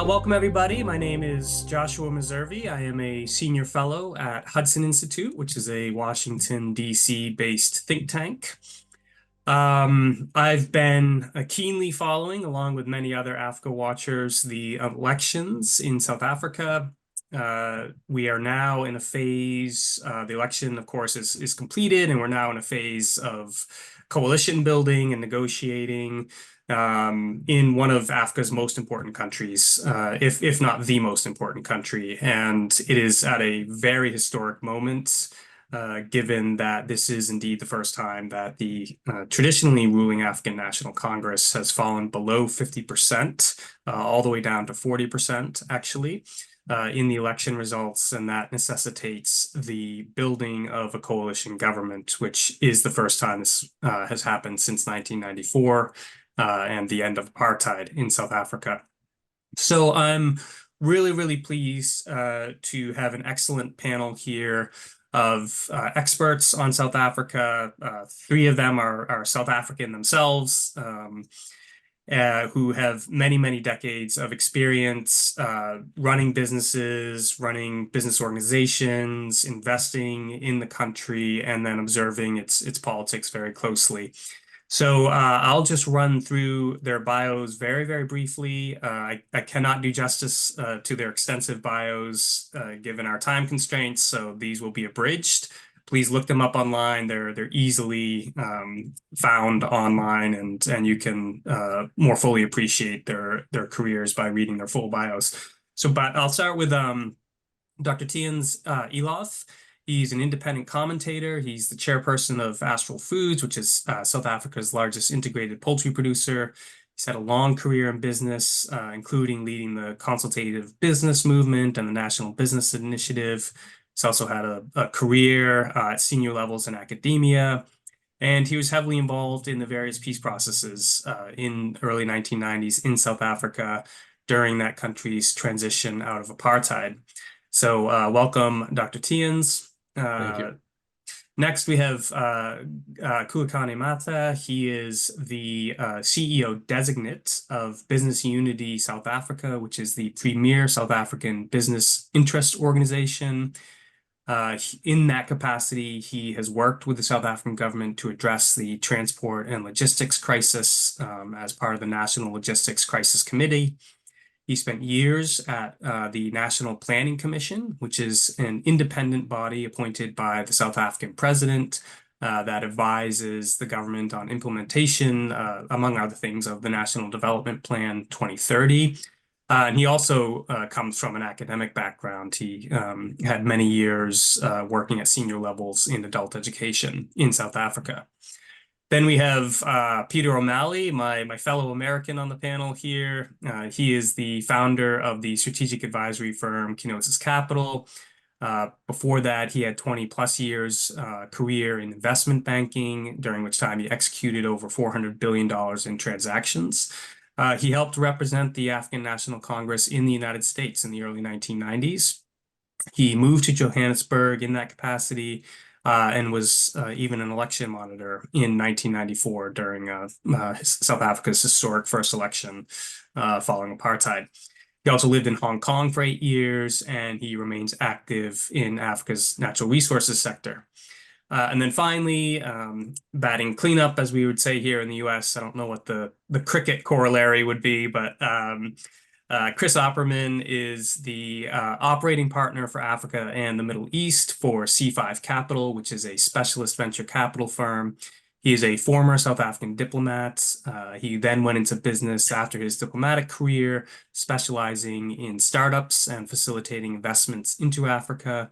Welcome, everybody. My name is Joshua Meservey. I am a senior fellow at Hudson Institute, which is a Washington, D.C. based think tank. I've been keenly following, along with many other Africa watchers, the elections in South Africa. We are now in a phase, the election, of course, is completed, and we're now in a phase of coalition building and negotiating in one of Africa's most important countries, if not the most important country. And it is at a very historic moment, given that this is indeed the first time that the traditionally ruling African National Congress has fallen below 50%, all the way down to 40%, actually. In the election results, and that necessitates the building of a coalition government, which is the first time this has happened since 1994 and the end of apartheid in South Africa. So I'm really, really pleased to have an excellent panel here of experts on South Africa. Three of them are South African themselves, who have many, many decades of experience running businesses, running business organizations, investing in the country, and then observing its politics very closely. So I'll just run through their bios very, very briefly. I cannot do justice to their extensive bios given our time constraints, so these will be abridged. Please look them up online. They're easily found online, and you can more fully appreciate their careers by reading their full bios. But I'll start with Dr. Tiens Eloff. He's an independent commentator. He's the chairperson of Astral Foods, which is South Africa's largest integrated poultry producer. He's had a long career in business, including leading the consultative business movement and the National Business Initiative. He's also had a career at senior levels in academia, and he was heavily involved in the various peace processes in early 1990s in South Africa during that country's transition out of apartheid. So welcome, Dr. Tiens. Thank you. Next, we have Khulekani Matha. He is the CEO designate of Business Unity South Africa, which is the premier South African business interest organization. In that capacity, he has worked with the South African government to address the transport and logistics crisis as part of the National Logistics Crisis Committee. He spent years at the National Planning Commission, which is an independent body appointed by the South African president that advises the government on implementation, among other things, of the National Development Plan 2030. And he also comes from an academic background. He had many years working at senior levels in adult education in South Africa. Then we have Peter O'Malley, my fellow American on the panel here. He is the founder of the strategic advisory firm Kenosis Capital. Before that, he had 20 plus years career in investment banking, during which time he executed over $400 billion in transactions. He helped represent the African National Congress in the United States in the early 1990s. He moved to Johannesburg in that capacity, and was even an election monitor in 1994 during South Africa's historic first election following apartheid. He also lived in Hong Kong for 8 years, and he remains active in Africa's natural resources sector. And then finally, batting cleanup, as we would say here in the US. I don't know what the cricket corollary would be, but Chris Opperman is the operating partner for Africa and the Middle East for C5 Capital, which is a specialist venture capital firm. He is a former South African diplomat. He then went into business after his diplomatic career, specializing in startups and facilitating investments into Africa.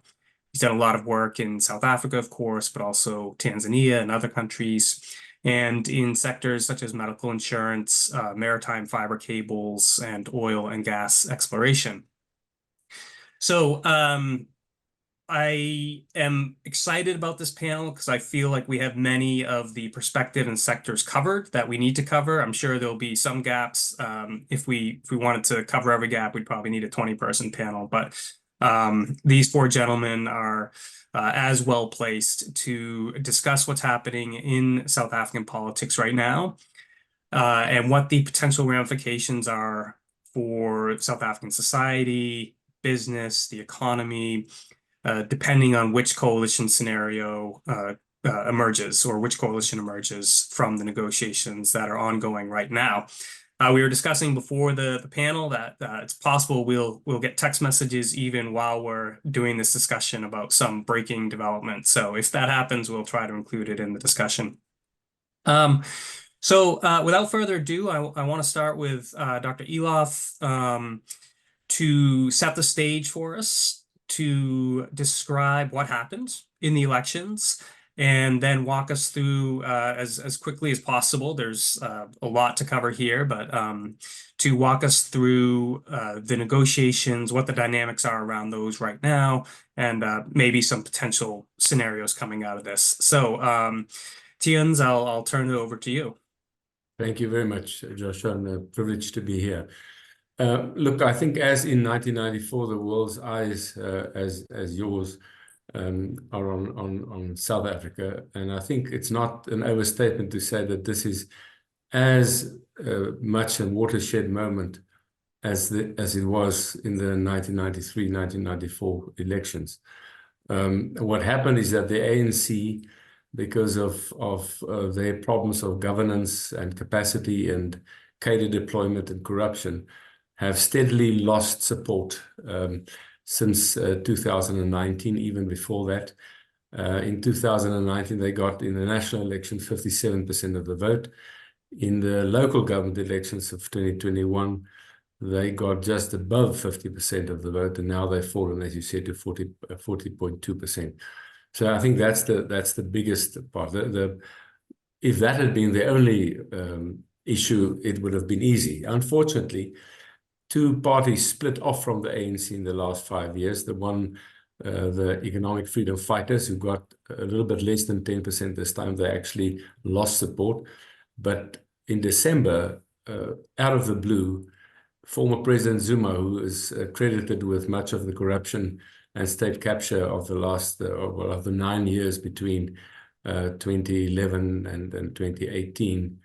He's done a lot of work in South Africa, of course, but also Tanzania and other countries, and in sectors such as medical insurance, maritime fiber cables, and oil and gas exploration. So I am excited about this panel because I feel like we have many of the perspective and sectors covered that we need to cover. I'm sure there'll be some gaps. If we wanted to cover every gap, we'd probably need a 20-person panel, but these four gentlemen are as well placed to discuss what's happening in South African politics right now, and what the potential ramifications are for South African society, business, the economy, depending on which coalition scenario emerges or which coalition emerges from the negotiations that are ongoing right now. We were discussing before the panel that it's possible we'll get text messages even while we're doing this discussion about some breaking development. So if that happens, we'll try to include it in the discussion. Without further ado, I want to start with Dr. Eloff to set the stage for us, to describe what happened in the elections, and then walk us through as quickly as possible. There's a lot to cover here, but to walk us through the negotiations, what the dynamics are around those right now, and maybe some potential scenarios coming out of this. So, Tiens, I'll turn it over to you. Thank you very much, Joshua, and a privilege to be here. Look, I think as in 1994, the world's eyes, as yours, are on South Africa, and I think it's not an overstatement to say that this is as much a watershed moment as it was in the 1993-1994 elections. What happened is that the ANC, because of their problems of governance and capacity and cadre deployment and corruption, have steadily lost support since 2019, even before that. In 2019, they got in the national elections 57% of the vote. In the local government elections of 2021, they got just above 50% of the vote, and now they've fallen, as you said, to 40.2%. So I think that's the biggest part. If that had been the only issue, it would have been easy. Unfortunately, two parties split off from the ANC in the last 5 years. The Economic Freedom Fighters, who got a little bit less than 10% this time, they actually lost support. But in December, out of the blue, former President Zuma, who is credited with much of the corruption and state capture of the last, of the 9 years between 2011 and 2018,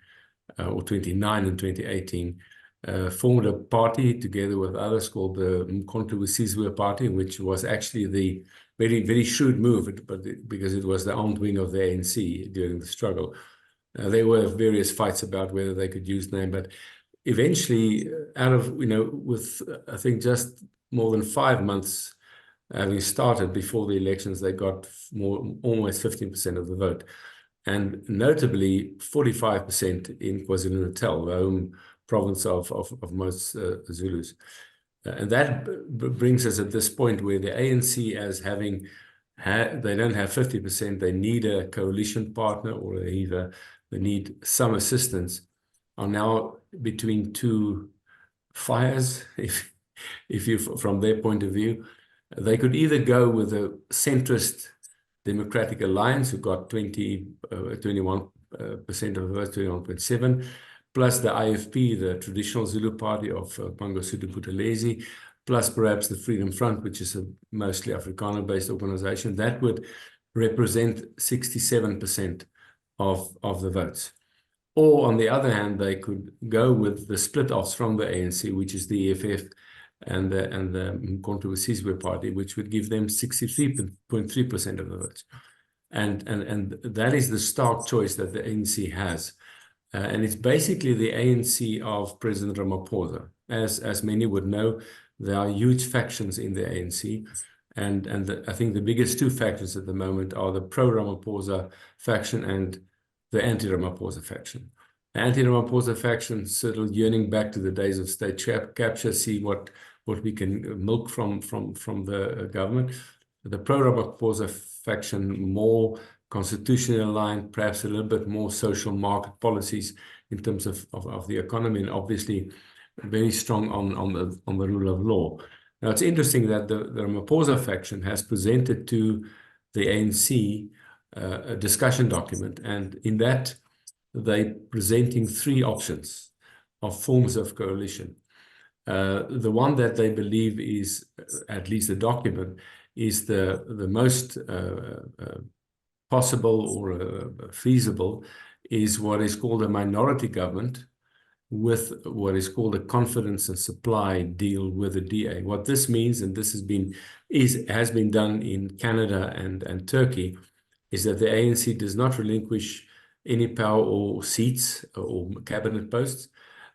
or 2009 and 2018, formed a party together with others called the Umkhonto we Sizwe Party, which was actually the very, very shrewd move, because it was the armed wing of the ANC during the struggle. There were various fights about whether they could use the name, but eventually, out of, with I think just more than 5 months having started before the elections, they got almost 15% of the vote. And notably, 45% in KwaZulu-Natal, the home province of most Zulus. And that brings us at this point where the ANC, as having they don't have 50%, they need a coalition partner, or they need some assistance, are now between two fires, if you, from their point of view. They could either go with a centrist Democratic Alliance, who got 21% of the votes, 21.7%, plus the IFP, the traditional Zulu party of Mangosuthu Buthelezi, plus perhaps the Freedom Front, which is a mostly Afrikaner-based organization. That would represent 67% of the votes. Or on the other hand, they could go with the split-offs from the ANC, which is the EFF and the Umkhonto we Sizwe Party, which would give them 63.3% of the votes. And that is the stark choice that the ANC has. And it's basically the ANC of President Ramaphosa. As many would know, there are huge factions in the ANC. And I think the biggest two factions at the moment are the pro-Ramaphosa faction and the anti-Ramaphosa faction. The anti-Ramaphosa faction still yearning back to the days of state capture, see what we can milk from the government. The pro-Ramaphosa faction, more constitutionally aligned, perhaps a little bit more social market policies in terms of the economy, and obviously very strong on the rule of law. Now, it's interesting that the Ramaphosa faction has presented to the ANC a discussion document, and in that they're presenting 3 options of forms of coalition. The one that they believe is, at least the document, is the most possible or feasible, is what is called a minority government, with what is called a confidence and supply deal with the DA. What this means, and this has been done in Canada and Turkey, is that the ANC does not relinquish any power or seats or cabinet posts,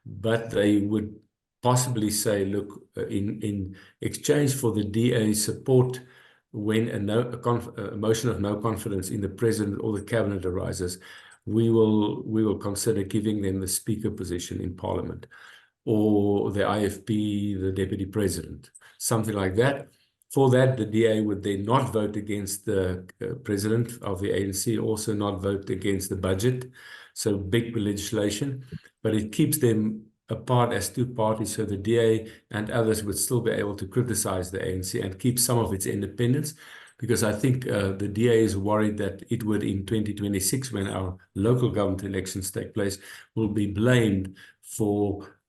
but they would possibly say, look, in exchange for the DA support when a motion of no confidence in the president or the cabinet arises, we will consider giving them the speaker position in parliament, or the IFP, the deputy president, something like that. For that, the DA would then not vote against the president of the ANC, also not vote against the budget. So big legislation, but it keeps them apart as two parties. So the DA and others would still be able to criticize the ANC and keep some of its independence. Because I think the DA is worried that it would, in 2026, when our local government elections take place, will be blamed for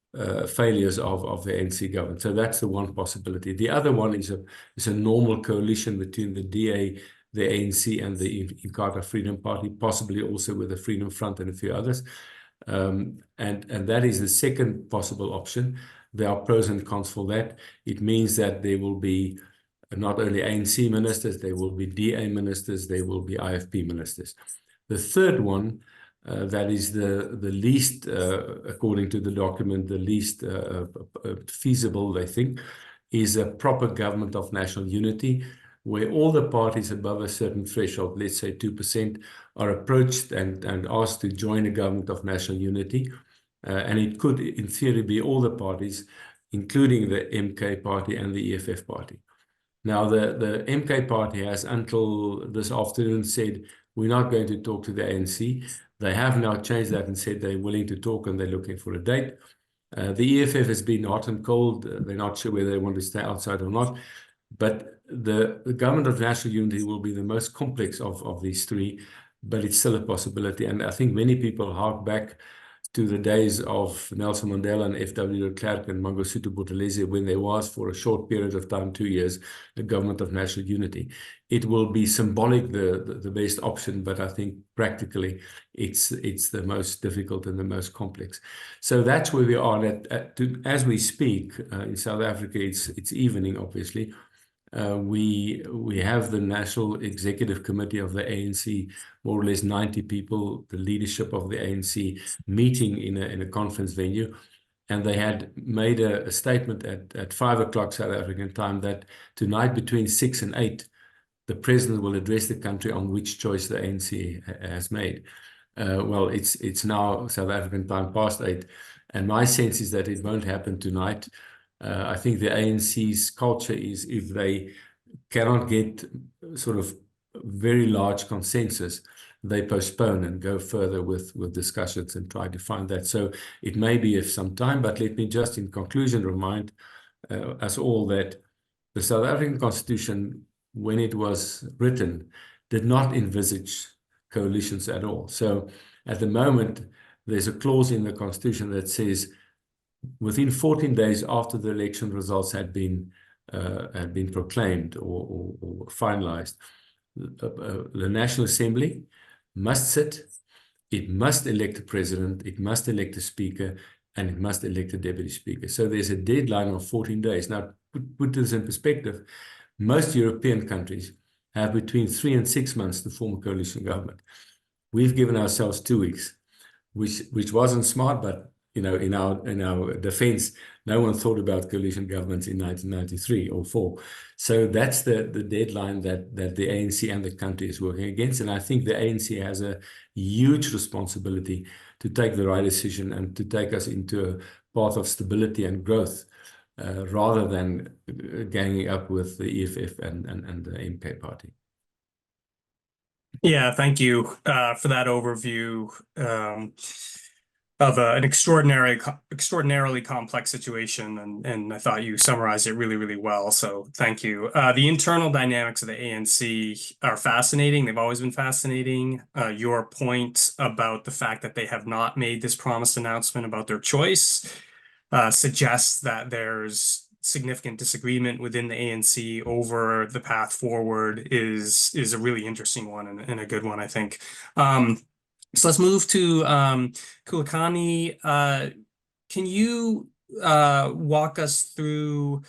failures of the ANC government. So that's the one possibility. The other one is a normal coalition between the DA, the ANC, and the Inkatha Freedom Party, possibly also with the Freedom Front and a few others. And that is the second possible option. There are pros and cons for that. It means that there will be not only ANC ministers, there will be DA ministers, there will be IFP ministers. The third one, that is the least, according to the document, the least feasible, I think, is a proper government of national unity, where all the parties above a certain threshold, let's say 2%, are approached and asked to join a government of national unity. And it could, in theory, be all the parties, including the MK party and the EFF party. Now, the MK party has until this afternoon said, we're not going to talk to the ANC. They have now changed that and said they're willing to talk and they're looking for a date. The EFF has been hot and cold. They're not sure whether they want to stay outside or not. But the government of national unity will be the most complex of these three, but it's still a possibility. And I think many people hark back to the days of Nelson Mandela and F.W. de Klerk and Mangosuthu Buthelezi, when there was, for a short period of time, 2 years, a government of national unity. It will be symbolic, the best option, but I think practically it's the most difficult and the most complex. So that's where we are. As we speak, in South Africa, it's evening, obviously. We have the National Executive Committee of the ANC, more or less 90 people, the leadership of the ANC, meeting in a conference venue. And they had made a statement at 5 o'clock South African time that tonight between 6 and 8, the president will address the country on which choice the ANC has made. Well, it's now South African time past 8. And my sense is that it won't happen tonight. I think the ANC's culture is, if they cannot get sort of very large consensus, they postpone and go further with discussions and try to find that. So it may be of some time, but let me just in conclusion remind us all that the South African Constitution, when it was written, did not envisage coalitions at all. So at the moment, there's a clause in the Constitution that says within 14 days after the election results had been proclaimed or finalized, the National Assembly must sit, it must elect a president, it must elect a speaker, and it must elect a deputy speaker. So there's a deadline of 14 days. Now, put this in perspective, most European countries have between 3 and 6 months to form a coalition government. We've given ourselves 2 weeks, which wasn't smart, but in our defense, no one thought about coalition governments in 1993 or 4. So that's the deadline that the ANC and the country is working against. And I think the ANC has a huge responsibility to take the right decision and to take us into a path of stability and growth, rather than ganging up with the EFF and the MK party. Yeah, thank you for that overview of an extraordinarily complex situation, and I thought you summarized it really, really well. So thank you. The internal dynamics of the ANC are fascinating. They've always been fascinating. Your point about the fact that they have not made this promised announcement about their choice suggests that there's significant disagreement within the ANC over the path forward is a really interesting one and a good one, I think. So let's move to Khulekani. can you walk us through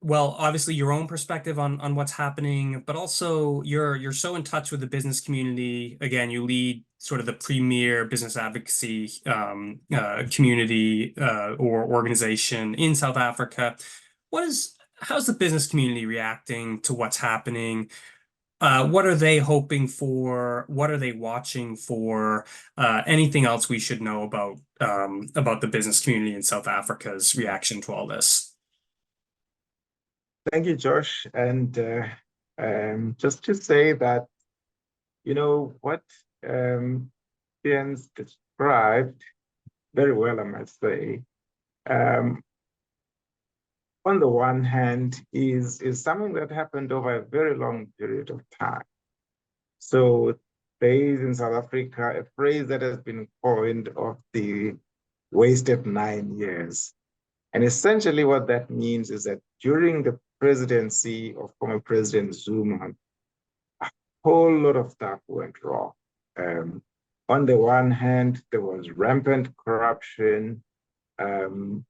well, obviously your own perspective on what's happening, but also you're so in touch with the business community. Again, you lead sort of the premier business advocacy community or organization in South Africa. How's the business community reacting to what's happening? What are they hoping for? What are they watching for? Anything else we should know about the business community in South Africa's reaction to all this? Thank you, Josh. And just to say that, what Jens described very well, I must say, on the one hand, is something that happened over a very long period of time. So there is in South Africa a phrase that has been coined of the wasted 9 years. And essentially what that means is that during the presidency of former President Zuma, a whole lot of stuff went wrong. On the one hand, there was rampant corruption and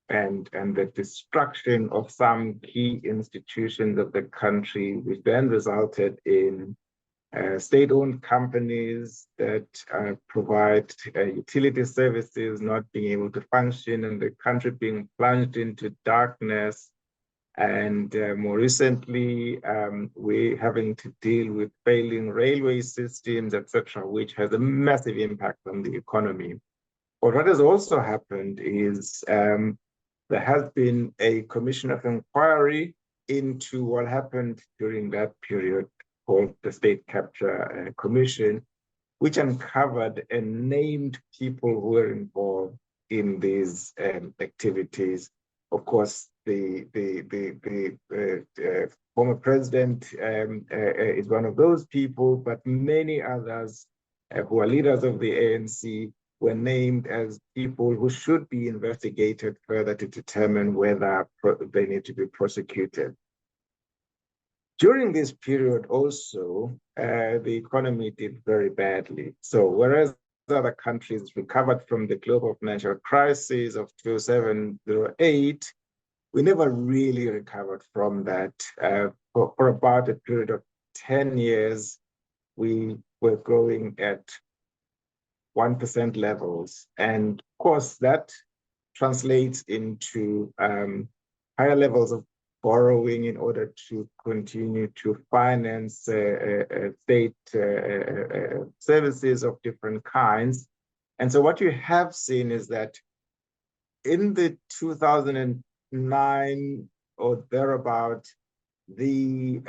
the destruction of some key institutions of the country, which then resulted in state-owned companies that provide utility services not being able to function, and the country being plunged into darkness. And more recently, we're having to deal with failing railway systems, etc., which has a massive impact on the economy. But what has also happened is there has been a commission of inquiry into what happened during that period, called the State Capture Commission, which uncovered and named people who were involved in these activities. Of course, the former president is one of those people, but many others who are leaders of the ANC were named as people who should be investigated further to determine whether they need to be prosecuted. During this period also, the economy did very badly. So whereas other countries recovered from the global financial crisis of 2007-08, we never really recovered from that. For about a period of 10 years, we were growing at 1% levels. And of course, that translates into higher levels of borrowing in order to continue to finance state services of different kinds. And so what you have seen is that in the 2009 or thereabout, the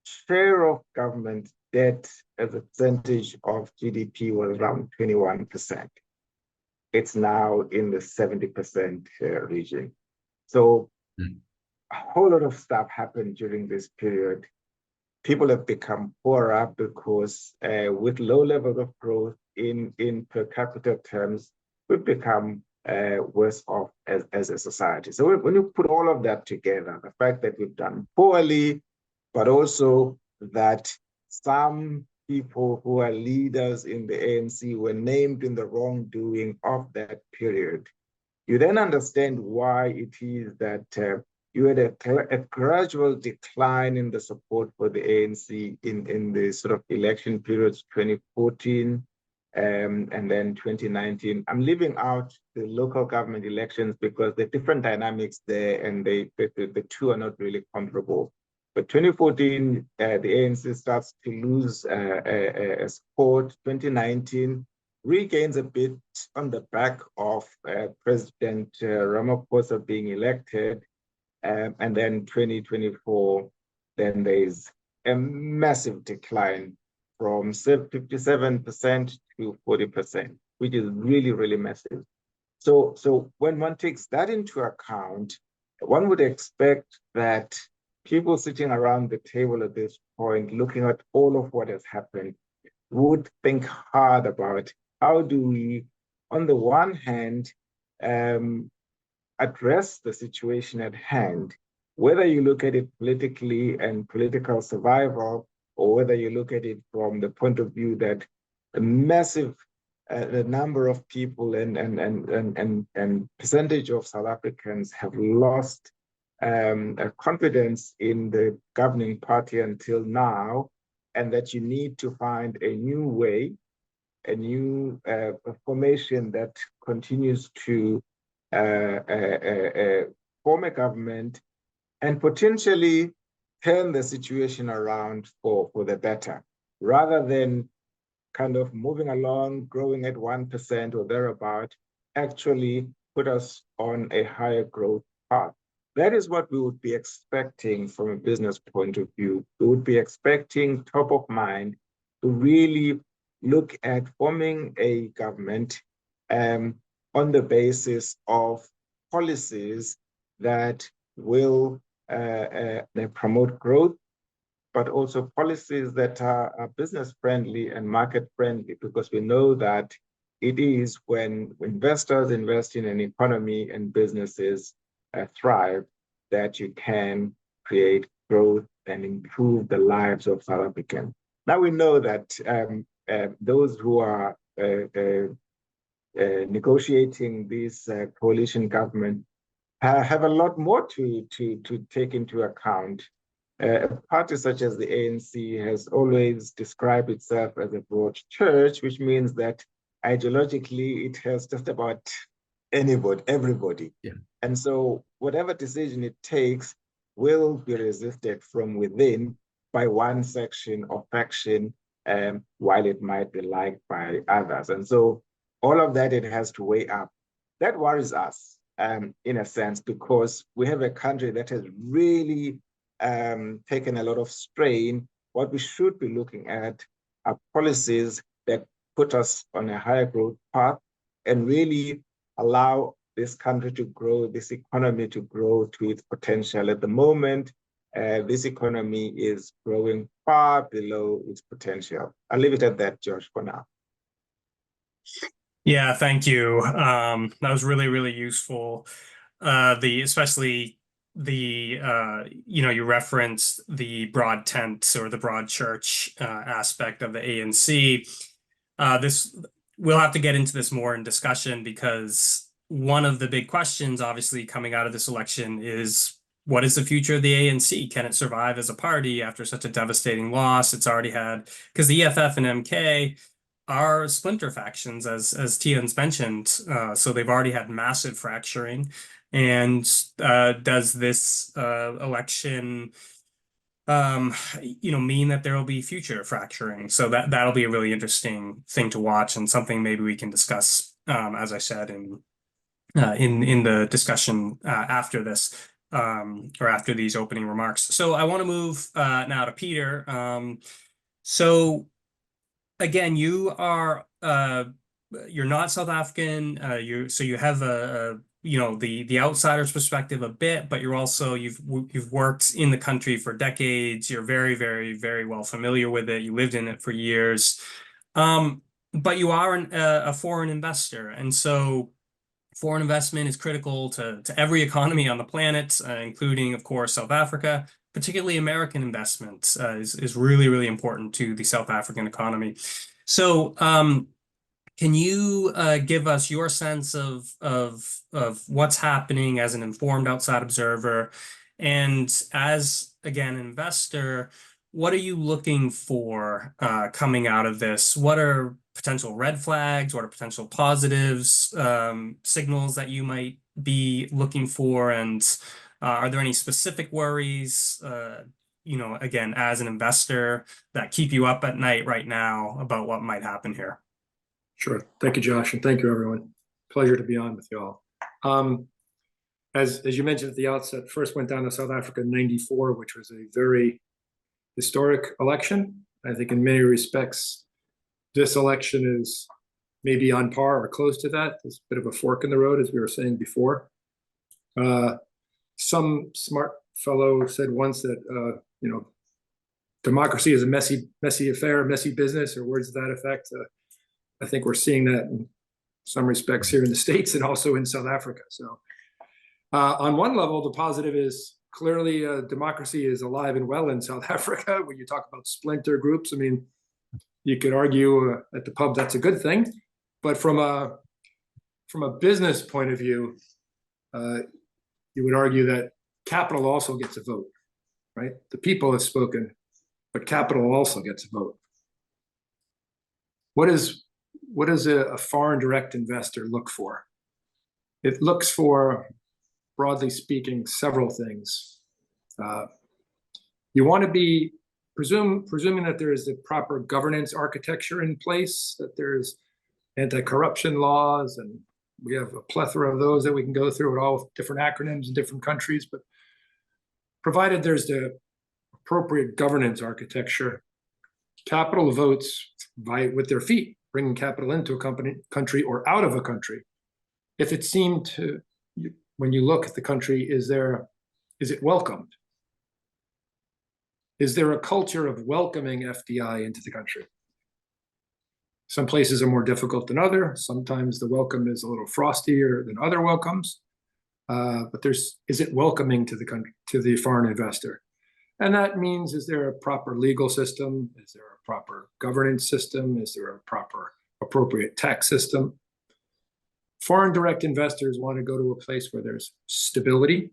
share of government debt as a percentage of GDP was around 21%. It's now in the 70% region. So a whole lot of stuff happened during this period. People have become poorer because with low levels of growth in per capita terms, we've become worse off as a society. So when you put all of that together, the fact that we've done poorly, but also that some people who are leaders in the ANC were named in the wrongdoing of that period, you then understand why it is that you had a gradual decline in the support for the ANC in the sort of election periods 2014 and then 2019. I'm leaving out the local government elections because the different dynamics there, and the two are not really comparable. But 2014, the ANC starts to lose support. 2019 regains a bit on the back of President Ramaphosa being elected. And then 2024, then there's a massive decline from 57% to 40%, which is really, really massive. So when one takes that into account, one would expect that people sitting around the table at this point, looking at all of what has happened, would think hard about how do we, on the one hand, address the situation at hand, whether you look at it politically and political survival, or whether you look at it from the point of view that a massive the number of people and percentage of South Africans have lost confidence in the governing party until now, and that you need to find a new way, a new formation that continues to form a government and potentially turn the situation around for the better, rather than kind of moving along, growing at 1% or thereabout, actually put us on a higher growth path. That is what we would be expecting from a business point of view. We would be expecting top of mind to really look at forming a government on the basis of policies that will promote growth, but also policies that are business friendly and market friendly, because we know that it is when investors invest in an economy and businesses thrive that you can create growth and improve the lives of South Africans. Now we know that those who are negotiating this coalition government have a lot more to take into account. A party such as the ANC has always described itself as a broad church, which means that ideologically it has just about everybody. Yeah. And so whatever decision it takes will be resisted from within by one section or faction, while it might be liked by others. And so all of that, it has to weigh up. That worries us, in a sense, because we have a country that has really taken a lot of strain. What we should be looking at are policies that put us on a higher growth path and really allow this country to grow, this economy to grow to its potential. At the moment, this economy is growing far below its potential. I'll leave it at that, Josh, for now. Yeah, thank you. That was really, really useful. Especially the you referenced the broad tent or the broad church aspect of the ANC. We'll have to get into this more in discussion, because one of the big questions, obviously, coming out of this election is, what is the future of the ANC? Can it survive as a party after such a devastating loss? It's already had, because the EFF and MK are splinter factions, as Tian's mentioned. So they've already had massive fracturing. And does this election mean that there will be future fracturing? So that'll be a really interesting thing to watch, and something maybe we can discuss, as I said, in the discussion after this, or after these opening remarks. So I want to move now to Peter. So again, you're not South African. You have the outsider's perspective a bit, but you've worked in the country for decades. You're very, very, very well familiar with it. You lived in it for years, but you are a foreign investor, and so foreign investment is critical to every economy on the planet, including, of course, South Africa. Particularly American investments is really, really important to the South African economy. So can you give us your sense of what's happening as an informed outside observer? And as, again, an investor, what are you looking for coming out of this? What are potential red flags? What are potential positives, signals that you might be looking for? And are there any specific worries, again, as an investor, that keep you up at night right now about what might happen here? Sure. Thank you, Josh, and thank you, everyone. Pleasure to be on with you all. As you mentioned at the outset, first went down to South Africa in '94, which was a very historic election. I think in many respects, this election is maybe on par or close to that. There's a bit of a fork in the road, as we were saying before. Some smart fellow said once that, democracy is a messy affair, messy business, or words to that effect. I think we're seeing that in some respects here in the States and also in South Africa. So on one level, the positive is clearly democracy is alive and well in South Africa. When you talk about splinter groups, I mean, you could argue at the pub that's a good thing. But from a business point of view, you would argue that capital also gets a vote, right? The people have spoken, but capital also gets a vote. What does a foreign direct investor look for? It looks for, broadly speaking, several things. You want to be presuming that there is the proper governance architecture in place, that there's anti-corruption laws, and we have a plethora of those that we can go through with all different acronyms in different countries, but provided there's the appropriate governance architecture, capital votes with their feet, bringing capital into a country or out of a country. If it seemed to, when you look at the country, is it welcomed? Is there a culture of welcoming FDI into the country? Some places are more difficult than others. Sometimes the welcome is a little frostier than other welcomes. But is it welcoming to the country, to the foreign investor? And that means, is there a proper legal system? Is there a proper governance system? Is there a proper appropriate tax system? Foreign direct investors want to go to a place where there's stability,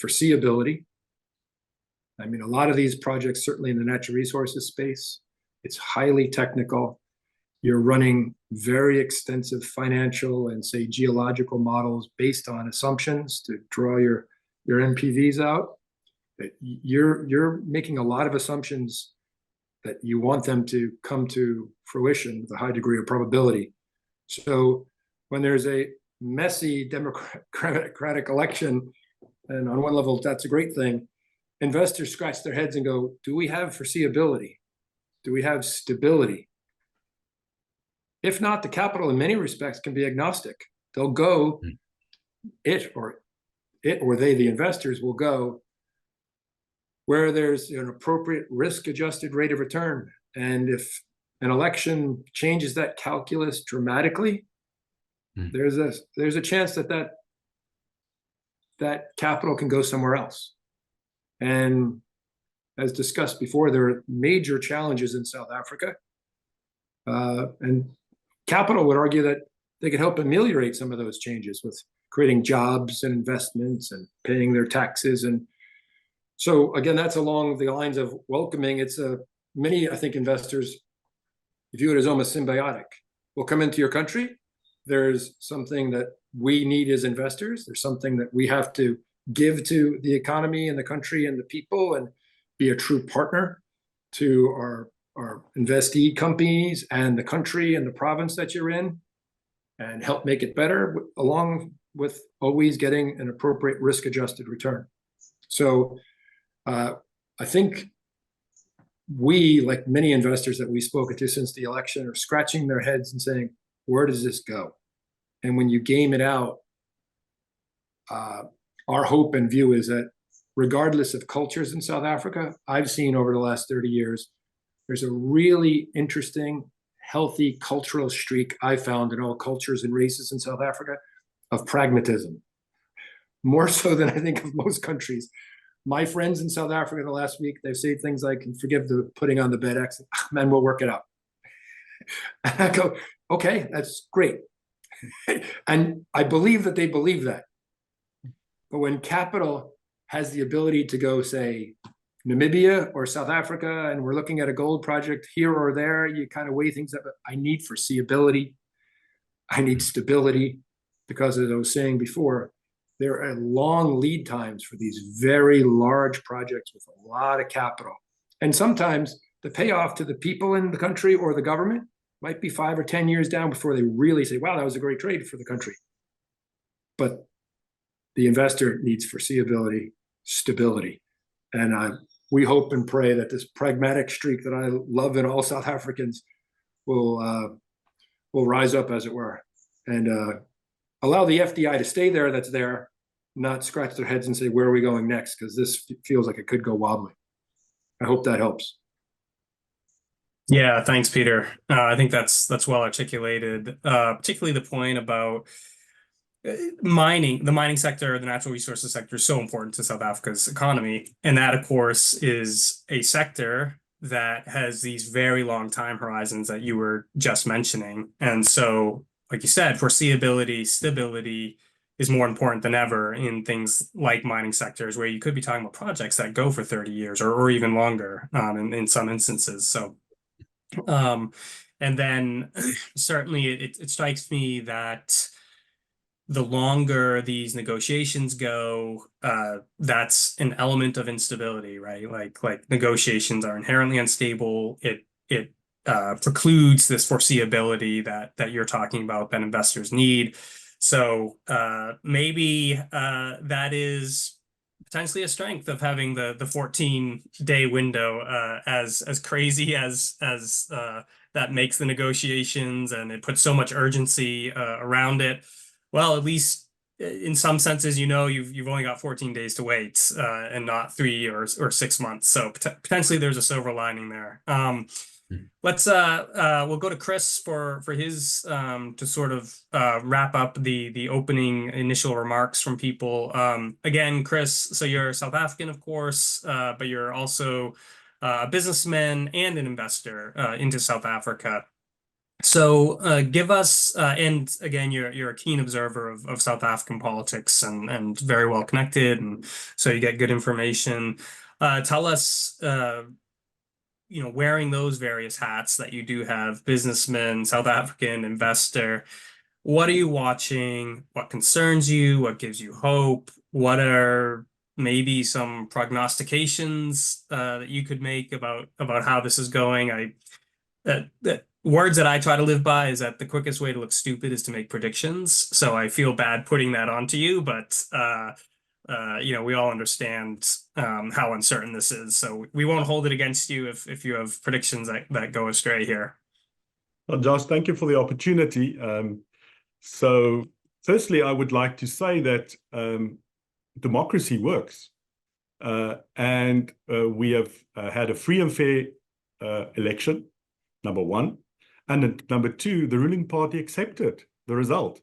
foreseeability. I mean, a lot of these projects, certainly in the natural resources space, it's highly technical. You're running very extensive financial and, say, geological models based on assumptions to draw your NPVs out. You're making a lot of assumptions that you want them to come to fruition with a high degree of probability. So when there's a messy democratic election, and on one level, that's a great thing, investors scratch their heads and go, do we have foreseeability? Do we have stability? If not, the capital in many respects can be agnostic. They'll go, it or they, the investors, will go where there's an appropriate risk-adjusted rate of return. And if an election changes that calculus dramatically, there's a chance that capital can go somewhere else. And as discussed before, there are major challenges in South Africa. And capital would argue that they could help ameliorate some of those changes with creating jobs and investments and paying their taxes. And so again, that's along the lines of welcoming. It's many, I think, investors view it as almost symbiotic. We'll come into your country. There's something that we need as investors. There's something that we have to give to the economy and the country and the people, and be a true partner to our investee companies and the country and the province that you're in, and help make it better, along with always getting an appropriate risk-adjusted return. So I think we, like many investors that we've spoken to since the election, are scratching their heads and saying, where does this go? And when you game it out, our hope and view is that regardless of cultures in South Africa, I've seen over the last 30 years, there's a really interesting, healthy cultural streak I found in all cultures and races in South Africa of pragmatism, more so than I think of most countries. My friends in South Africa the last week, they've said things like, and forgive the putting on the bed accent, man, we'll work it out. And I go, okay, that's great. And I believe that they believe that. But when capital has the ability to go, say, Namibia or South Africa, and we're looking at a gold project here or there, you kind of weigh things up. I need foreseeability. I need stability, because as I was saying before, there are long lead times for these very large projects with a lot of capital. And sometimes the payoff to the people in the country or the government might be 5 or 10 years down before they really say, wow, that was a great trade for the country. But the investor needs foreseeability, stability. And we hope and pray that this pragmatic streak that I love in all South Africans will rise up, as it were, and allow the FDI to stay there that's there, not scratch their heads and say, where are we going next? Because this feels like it could go wildly. I hope that helps. Yeah, thanks, Peter. I think that's well articulated, particularly the point about mining. The mining sector, the natural resources sector, is so important to South Africa's economy. And that, of course, is a sector that has these very long time horizons that you were just mentioning. And so, like you said, foreseeability, stability is more important than ever in things like mining sectors, where you could be talking about projects that go for 30 years or even longer in some instances. So, and then certainly it strikes me that the longer these negotiations go, that's an element of instability, right? Like negotiations are inherently unstable. It precludes this foreseeability that you're talking about that investors need. So maybe that is potentially a strength of having the 14-day window, as crazy as that makes the negotiations, and it puts so much urgency around it. Well, at least in some senses, you've only got 14 days to wait, and not 3 or 6 months. So potentially there's a silver lining there. We'll go to Chris for his to sort of wrap up the opening initial remarks from people. Again, Chris, so you're South African, of course, but you're also a businessman and an investor into South Africa. So give us, and again, you're a keen observer of South African politics and very well connected, and so you get good information. Tell us, wearing those various hats that you do have, businessman, South African, investor, what are you watching? What concerns you? What gives you hope? What are maybe some prognostications that you could make about how this is going? That words that I try to live by is that the quickest way to look stupid is to make predictions. So I feel bad putting that onto you, but we all understand how uncertain this is. So we won't hold it against you if you have predictions that go astray here. Well, Josh, thank you for the opportunity. So firstly, I would like to say that democracy works. And we have had a free and fair election, number one. And then number two, the ruling party accepted the result.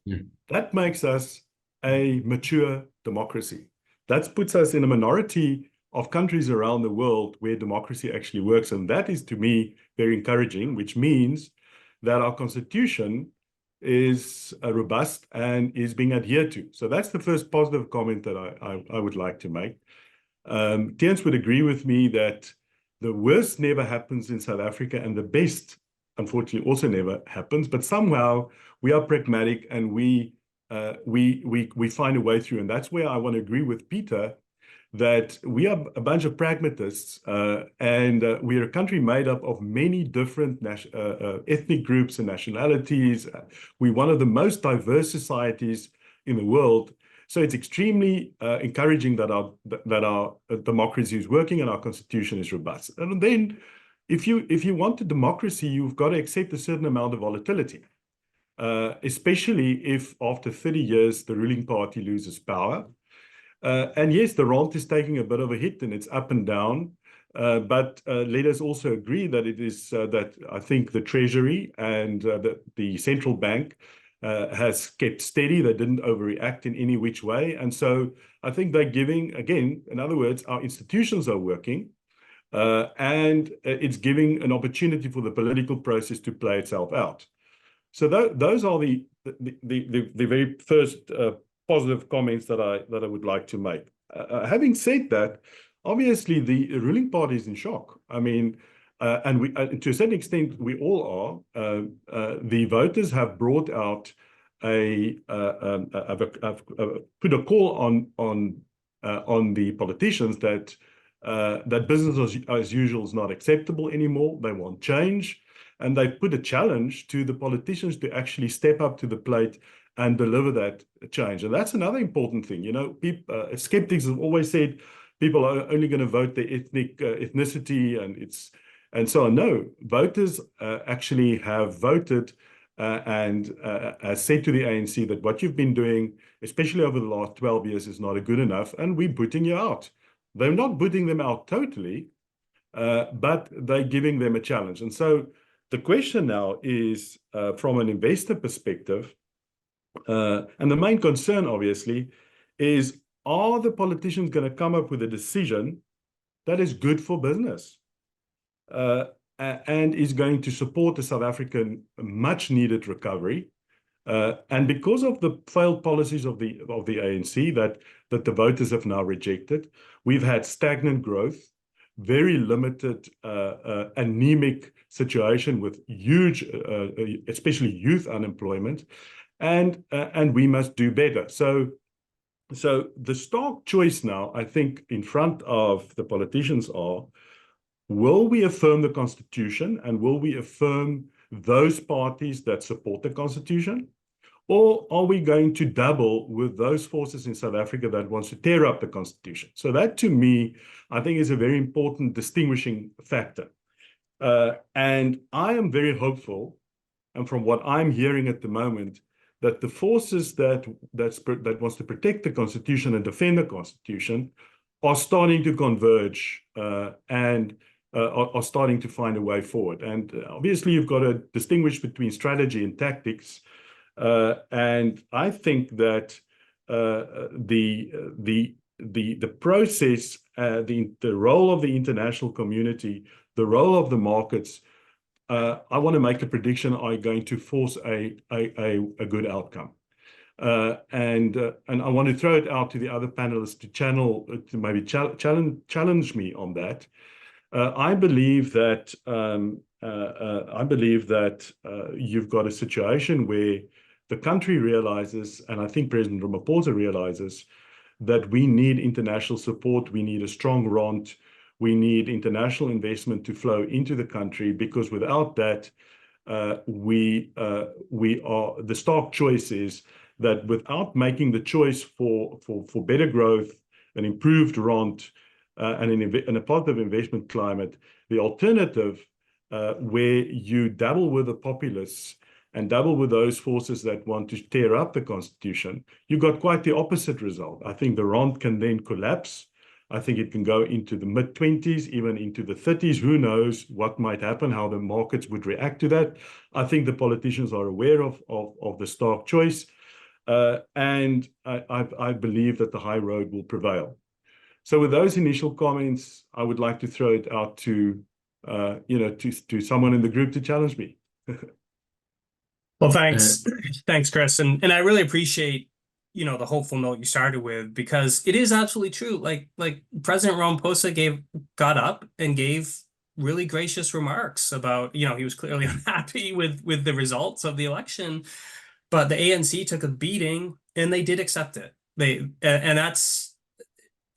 That makes us a mature democracy. That puts us in a minority of countries around the world where democracy actually works. And that is, to me, very encouraging, which means that our constitution is robust and is being adhered to. So that's the first positive comment that I would like to make. Terence would agree with me that the worst never happens in South Africa, and the best, unfortunately, also never happens. But somehow we are pragmatic, and we find a way through. And that's where I want to agree with Peter, that we are a bunch of pragmatists, and we are a country made up of many different ethnic groups and nationalities. We're one of the most diverse societies in the world. So it's extremely encouraging that our democracy is working and our constitution is robust. And then if you want a democracy, you've got to accept a certain amount of volatility, especially if after 30 years the ruling party loses power. And yes, the rand is taking a bit of a hit and it's up and down. But let us also agree that it is that I think the Treasury and the central bank has kept steady. They didn't overreact in any which way. And so I think they're giving, again, in other words, our institutions are working, and it's giving an opportunity for the political process to play itself out. So those are the very first positive comments that I would like to make. Having said that, obviously the ruling party is in shock. I mean, and we, to a certain extent, we all are. The voters have brought out put a call on the politicians that business as usual is not acceptable anymore. They want change, and they put a challenge to the politicians to actually step up to the plate and deliver that change. And that's another important thing. Skeptics have always said people are only going to vote their ethnicity and so on. No, voters actually have voted and said to the ANC that what you've been doing, especially over the last 12 years, is not good enough, and we're booting you out. They're not booting them out totally, but they're giving them a challenge. And so the question now is, from an investor perspective, and the main concern, obviously, is, are the politicians going to come up with a decision that is good for business? and is going to support the South African much needed recovery. And because of the failed policies of the ANC that the voters have now rejected, we've had stagnant growth, very limited, anemic situation with huge, especially youth unemployment, and we must do better. So the stark choice now, I think, in front of the politicians are: will we affirm the Constitution, and will we affirm those parties that support the Constitution? Or are we going to dabble with those forces in South Africa that wants to tear up the Constitution? So that, to me, I think is a very important distinguishing factor. And I am very hopeful, and from what I'm hearing at the moment, that the forces that wants to protect the Constitution and defend the Constitution are starting to converge and are starting to find a way forward. And obviously, you've got to distinguish between strategy and tactics. And I think that the process, the role of the international community, the role of the markets, I want to make a prediction, are going to force a good outcome. And I want to throw it out to the other panelists to maybe challenge me on that. I believe that you've got a situation where the country realizes, and I think President Ramaphosa realizes, that we need international support. We need a strong rand. We need international investment to flow into the country, because without that, the stark choice is that without making the choice for better growth, an improved rand, and a positive investment climate, the alternative, where you dabble with the populists and dabble with those forces that want to tear up the Constitution, you got quite the opposite result. I think the rand can then collapse. I think it can go into the mid-20s, even into the 30s. Who knows what might happen, how the markets would react to that. I think the politicians are aware of the stark choice. And I believe that the high road will prevail. So with those initial comments, I would like to throw it out to someone in the group to challenge me. Well, thanks. Thanks, Chris. And I really appreciate, the hopeful note you started with, because it is absolutely true. Like President Ramaphosa got up and gave really gracious remarks about, he was clearly unhappy with the results of the election, but the ANC took a beating and they did accept it. And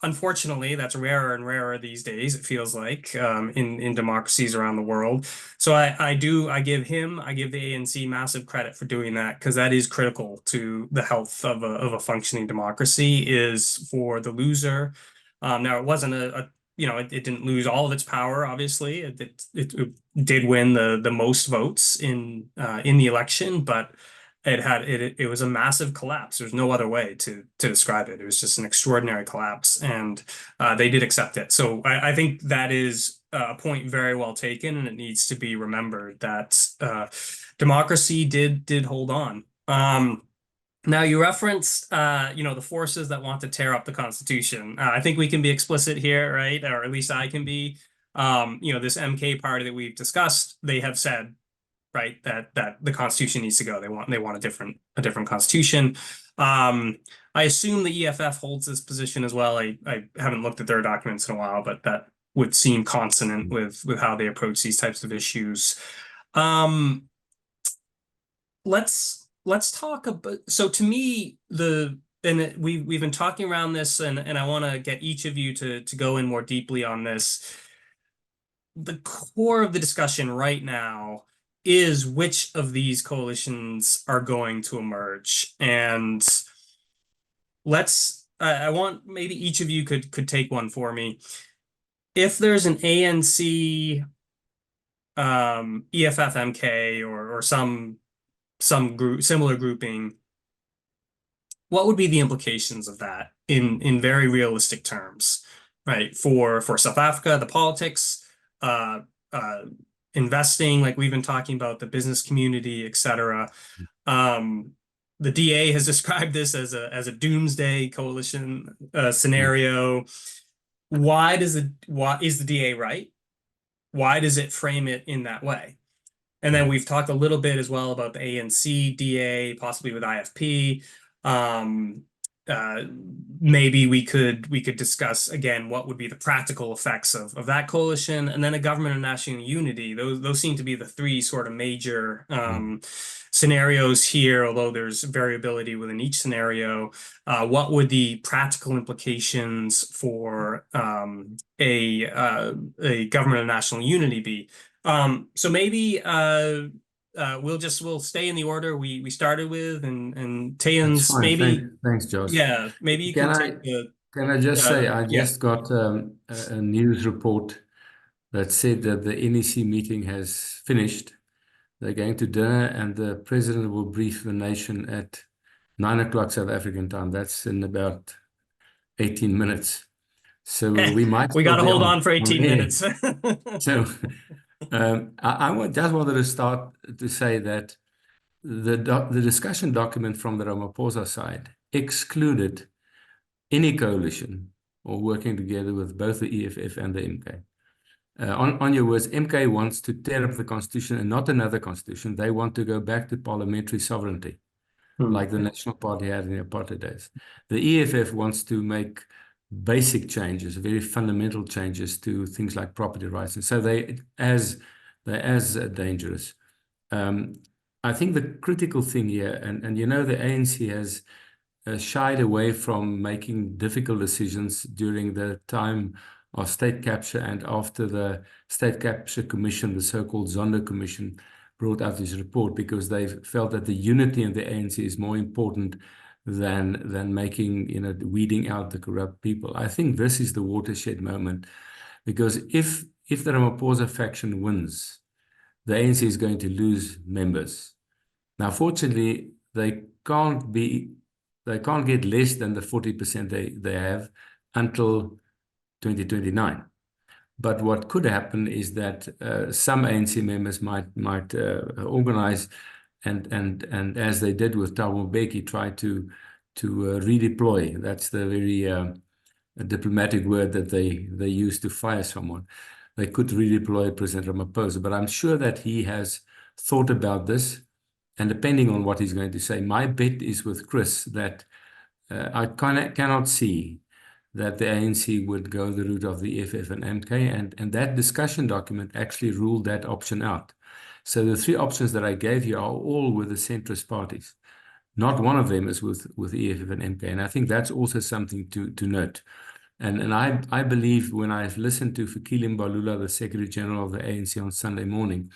unfortunately, that's rarer and rarer these days, it feels like, in democracies around the world. So I give the ANC massive credit for doing that, because that is critical to the health of a functioning democracy, is for the loser. Now, it wasn't it didn't lose all of its power, obviously. It did win the most votes in the election, but it was a massive collapse. There's no other way to describe it. It was just an extraordinary collapse, and they did accept it. So I think that is a point very well taken, and it needs to be remembered that democracy did hold on. Now, you referenced the forces that want to tear up the Constitution. I think we can be explicit here, right? Or at least I can be. This MK party that we've discussed, they have said, right, that the Constitution needs to go. They want a different Constitution. I assume the EFF holds this position as well. I haven't looked at their documents in a while, but that would seem consonant with how they approach these types of issues. Let's talk about. So to me, we've been talking around this, and I want to get each of you to go in more deeply on this. The core of the discussion right now is which of these coalitions are going to emerge. And I want maybe each of you could take one for me. If there's an ANC, EFF, MK, or some group, similar grouping, what would be the implications of that in very realistic terms, right? For South Africa, the politics, investing, like we've been talking about, the business community, etc. The DA has described this as a doomsday coalition scenario. Is the DA right? why does it frame it in that way? And then we've talked a little bit as well about the ANC, DA, possibly with IFP. Maybe we could discuss again what would be the practical effects of that coalition, and then a government of national unity. Those seem to be the three sort of major scenarios here, although there's variability within each scenario. What would the practical implications for a government of national unity be? So maybe we'll stay in the order we started with, and That's Tayan's fine. maybe Thanks, Josh. yeah, maybe you Can can I take the can I just say I yeah. just got a news report that said that the NEC meeting has finished. They're going to dinner, and the president will brief the nation at 9 o'clock South African time. That's in about 18 minutes. So we might We still got to be hold on for on 18 air. minutes. So just wanted to start to say that the discussion document from the Ramaphosa side excluded any coalition or working together with both the EFF and the MK. On your words, MK wants to tear up the constitution and not another constitution. They want to go back to parliamentary sovereignty, like the National Party had in the apartheid days. The EFF wants to make basic changes, very fundamental changes to things like property rights, and so they're as dangerous. I think the critical thing here, and you know, the ANC has shied away from making difficult decisions during the time of state capture and after the State Capture Commission, the so-called Zondo Commission, brought out this report, because they felt that the unity in the ANC is more important than making, you know, weeding out the corrupt people. I think this is the watershed moment, because if the Ramaphosa faction wins, the ANC is going to lose members. Now, fortunately, they can't get less than the 40% they have until 2029. But what could happen is that some ANC members might organize and as they did with Thabo Mbeki, try to redeploy. That's the very diplomatic word that they use to fire someone. They could redeploy President Ramaphosa, but I'm sure that he has thought about this. And depending on what he's going to say, my bet is with Chris that I cannot see that the ANC would go the route of the EFF and MK, and that discussion document actually ruled that option out. So the three options that I gave you are all with the centrist parties. Not one of them is with EFF and MK, and I think that's also something to note. And I believe, when I've listened to Fikile Mbalula, the Secretary General of the ANC, on Sunday morning,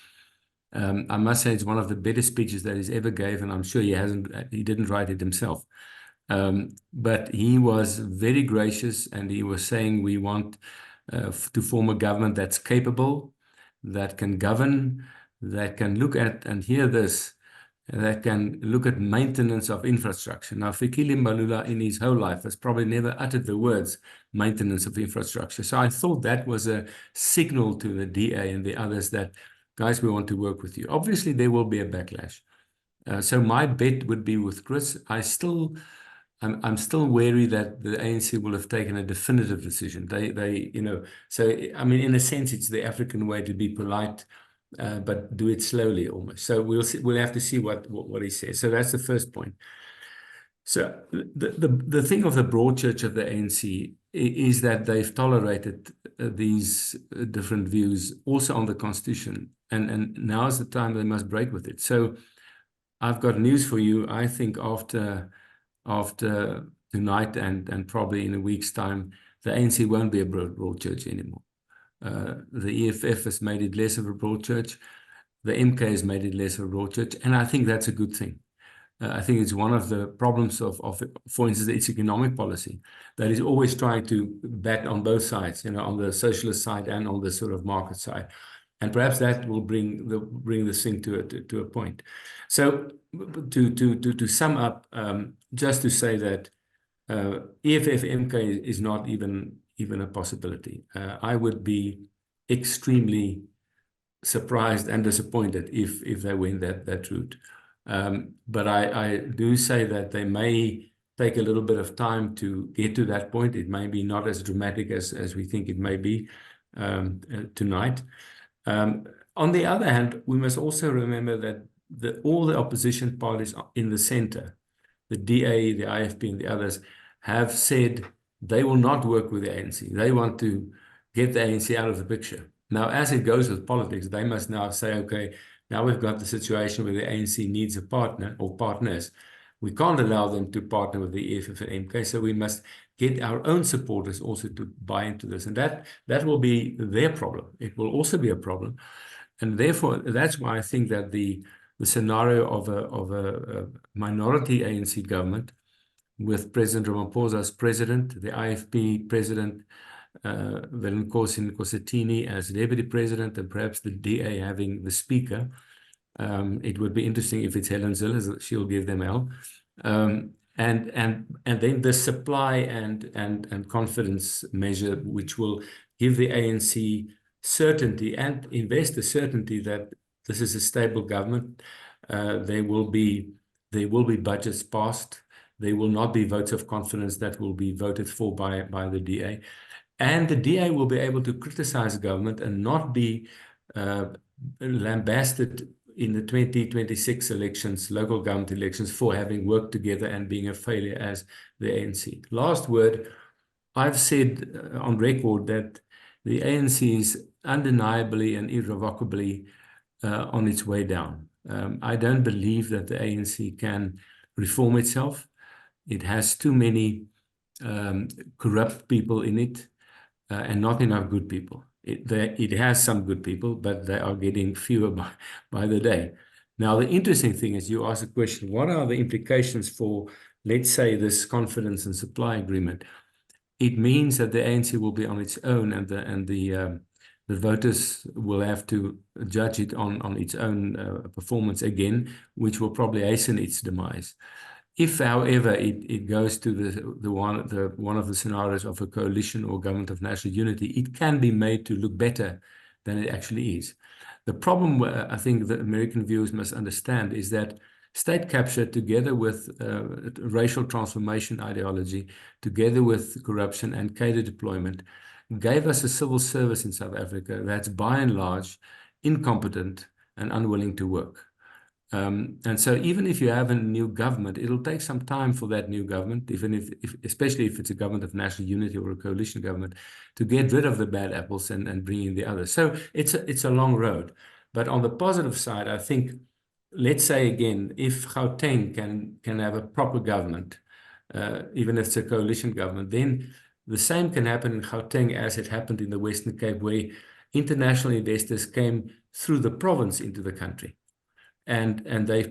I must say it's one of the better speeches that he's ever gave, and I'm sure he didn't write it himself. But he was very gracious, and he was saying we want to form a government that's capable, that can govern, that can look at, and hear this, that can look at maintenance of infrastructure. Now, Fikile Mbalula in his whole life has probably never uttered the words maintenance of infrastructure. So I thought that was a signal to the DA and the others that, guys, we want to work with you. Obviously, there will be a backlash. So my bet would be with Chris. I'm still wary that the ANC will have taken a definitive decision. They, you know, so I mean, in a sense, it's the African way to be polite, but do it slowly almost. So we'll see, we'll have to see what he says. So that's the first point. So the thing of the broad church of the ANC is that they've tolerated these different views also on the constitution, and now is the time they must break with it. So I've got news for you. I think after tonight and probably in a week's time, the ANC won't be a broad church anymore. The EFF has made it less of a broad church. The MK has made it less of a broad church, and I think that's a good thing. I think it's one of the problems of, for instance, its economic policy, that is always trying to bat on both sides, you know, on the socialist side and on the sort of market side. And perhaps that will bring this thing to a point. So to sum up, just to say that EFF MK is not even a possibility. I would be extremely surprised and disappointed if they went that route. But I do say that they may take a little bit of time to get to that point. It may be not as dramatic as we think it may be tonight. On the other hand, we must also remember that all the opposition parties in the center, the DA, the IFP, and the others, have said they will not work with the ANC. They want to get the ANC out of the picture. Now, as it goes with politics, they must now say, okay, now we've got the situation where the ANC needs a partner or partners. We can't allow them to partner with the EFF and MK, so we must get our own supporters also to buy into this. And that will be their problem. It will also be a problem. And therefore, that's why I think that the scenario of a minority ANC government with President Ramaphosa as president, the IFP president, Velinkosi Nkosatini as deputy president, and perhaps the DA having the speaker. It would be interesting if it's Helen Zille, she'll give them L. And then the supply and confidence measure, which will give the ANC certainty and investor certainty that this is a stable government. There will be budgets passed. There will not be votes of confidence that will be voted for by the DA. And the DA will be able to criticize government and not be lambasted in the 2026 elections, local government elections, for having worked together and being a failure as the ANC. Last word, I've said on record that the ANC is undeniably and irrevocably on its way down. I don't believe that the ANC can reform itself. It has too many corrupt people in it and not enough good people. It has some good people, but they are getting fewer by the day. Now, the interesting thing is you ask the question, what are the implications for, let's say, this confidence and supply agreement? It means that the ANC will be on its own, and the voters will have to judge it on its own performance again, which will probably hasten its demise. If, however, it goes to one of the scenarios of a coalition or government of national unity, it can be made to look better than it actually is. The problem, I think, that American viewers must understand is that state capture, together with racial transformation ideology, together with corruption and cadre deployment, gave us a civil service in South Africa that's by and large incompetent and unwilling to work. And so even if you have a new government, it'll take some time for that new government, especially if it's a government of national unity or a coalition government, to get rid of the bad apples and bring in the others. So it's a long road. But on the positive side, I think, let's say again, if Gauteng can have a proper government, even if it's a coalition government, then the same can happen in Gauteng as it happened in the Western Cape, where international investors came through the province into the country. And they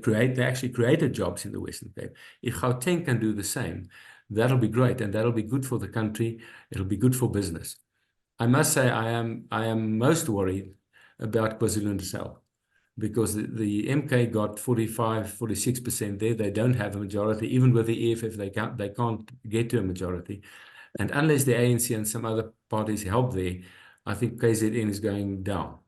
actually created jobs in the Western Cape. If Gauteng can do the same, that'll be great, and that'll be good for the country. It'll be good for business. I must say I am most worried about KwaZulu-Natal, because the MK got 45-46% there. They don't have a majority. Even with the EFF, they can't get to a majority. And unless the ANC and some other parties help there, I think KZN is going down.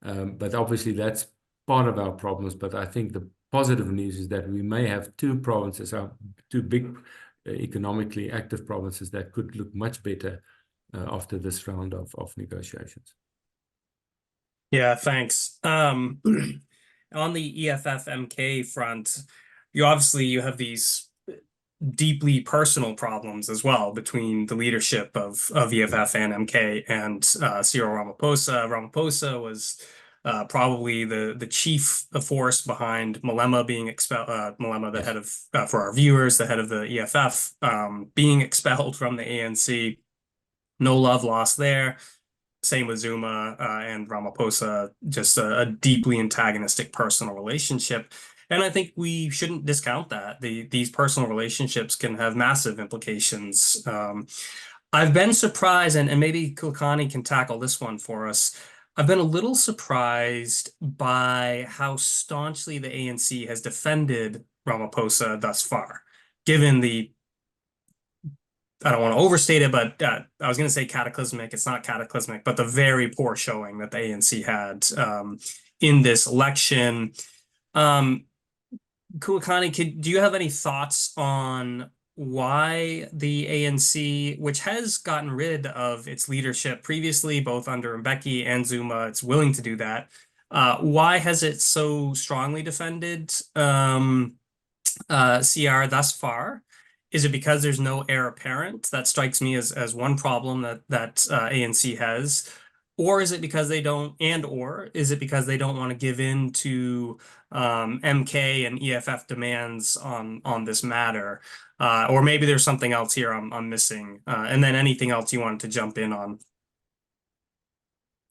But obviously that's part of our problems. But I think the positive news is that we may have two provinces, two big economically active provinces that could look much better after this round of negotiations. Yeah, thanks. On the EFF MK front, you have these deeply personal problems as well between the leadership of EFF and MK and Cyril Ramaphosa. Ramaphosa was probably the chief force behind Malema being expelled. Malema, the head of, for our viewers, the head of the EFF, being expelled from the ANC. No love lost there. Same with Zuma and Ramaphosa, just a deeply antagonistic personal relationship. And I think we shouldn't discount that. These personal relationships can have massive implications. I've been surprised, and maybe Kulkani can tackle this one for us. I've been a little surprised by how staunchly the ANC has defended Ramaphosa thus far, given the, I don't want to overstate it, but I was going to say cataclysmic. It's not cataclysmic, but the very poor showing that the ANC had in this election. Kulkani, do you have any thoughts on why the ANC, which has gotten rid of its leadership previously, both under Mbeki and Zuma, it's willing to do that. Why has it so strongly defended CR thus far? Is it because there's no heir apparent? That strikes me as one problem that ANC has. Or is it because they don't, or is it because they don't want to give in to MK and EFF demands on this matter? Or maybe there's something else here I'm missing. And then anything else you wanted to jump in on?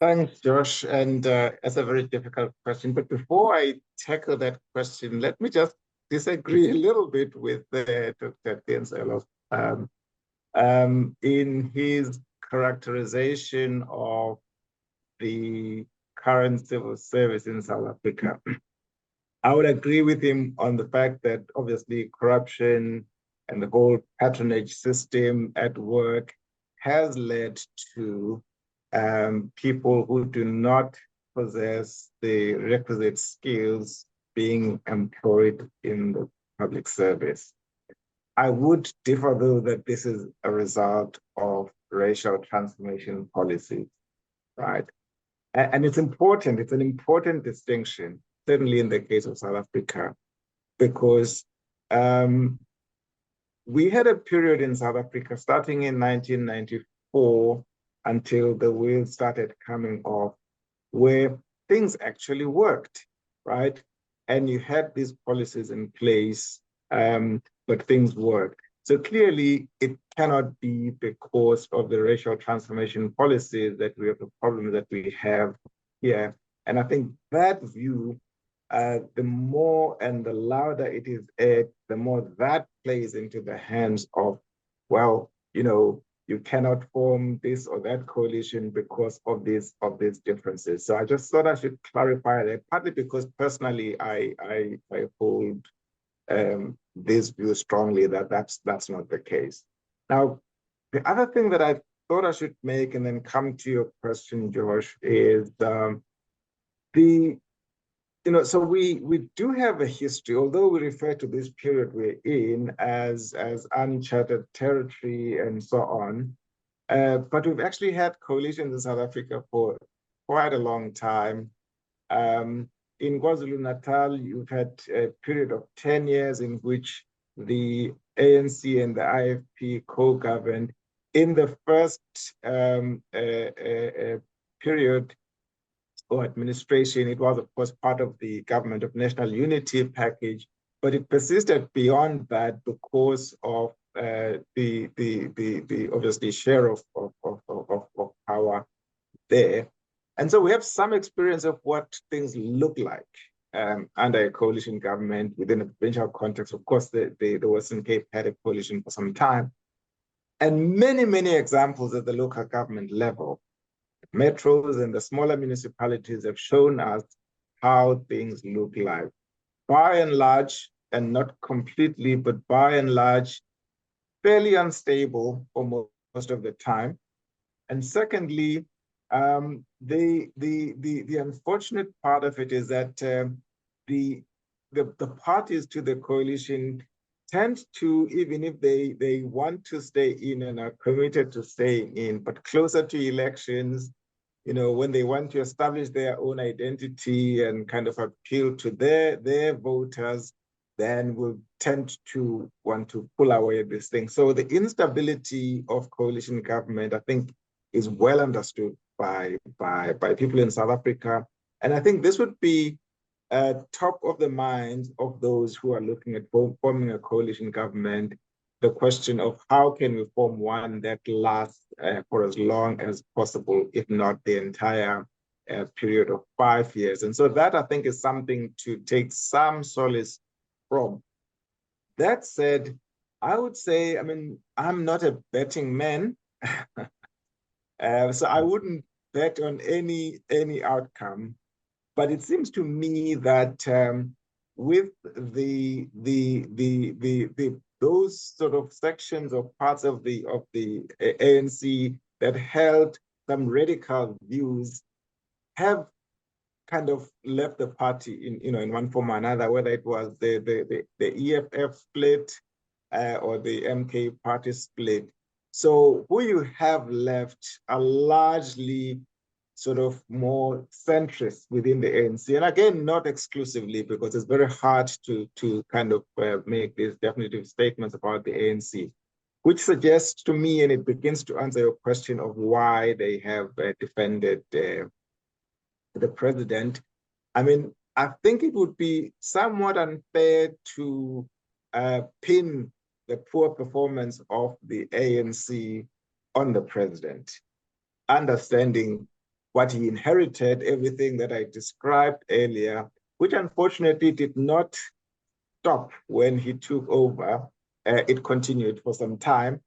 Thanks, Josh. And that's a very difficult question. But before I tackle that question, let me just disagree a little bit with Dr. Tienselo in his characterization of the current civil service in South Africa. I would agree with him on the fact that obviously corruption and the whole patronage system at work has led to people who do not possess the requisite skills being employed in the public service. I would differ, though, that this is a result of racial transformation policies, right? And it's important, it's an important distinction, certainly in the case of South Africa, because we had a period in South Africa starting in 1994 until the wheels started coming off, where things actually worked, right? And you had these policies in place, but things worked. So clearly, it cannot be because of the racial transformation policies that we have the problems that we have here. And I think that view, the more and the louder it is aired, the more that plays into the hands of, well, you know, you cannot form this or that coalition because of these differences. So I just thought I should clarify that, partly because personally I hold this view strongly that that's not the case. Now, the other thing that I thought I should make and then come to your question, Josh, is so we do have a history, although we refer to this period we're in as uncharted territory and so on. But we've actually had coalitions in South Africa for quite a long time. In KwaZulu-Natal, you've had a period of 10 years in which the ANC and the IFP co-governed. In the first period or administration, it was, of course, part of the Government of National Unity package, but it persisted beyond that because of the obviously share of power there. And so we have some experience of what things look like under a coalition government within a provincial context. Of course, the Western Cape had a coalition for some time. And many, many examples at the local government level. Metros and the smaller municipalities have shown us how things look like. By and large, and not completely, but by and large, fairly unstable for most of the time. And secondly, the unfortunate part of it is that the parties to the coalition tend to, even if they want to stay in and are committed to staying in, but closer to elections, you know, when they want to establish their own identity and kind of appeal to their voters, then will tend to want to pull away this thing. So the instability of coalition government, I think, is well understood by people in South Africa. And I think this would be top of the minds of those who are looking at forming a coalition government, the question of how can we form one that lasts for as long as possible, if not the entire period of 5 years. And so that, I think, is something to take some solace from. That said, I would say, I mean, I'm not a betting man, so I wouldn't bet on any outcome. But it seems to me that with those sort of sections or parts of the ANC that held some radical views have kind of left the party in one form or another, whether it was the EFF split, or the MK party split. So who you have left are largely sort of more centrist within the ANC. And again, not exclusively, because it's very hard to kind of make these definitive statements about the ANC, which suggests to me, and it begins to answer your question of why they have defended the president. I mean, I think it would be somewhat unfair to pin the poor performance of the ANC on the president, understanding what he inherited, everything that I described earlier, which unfortunately did not stop when he took over. It continued for some time,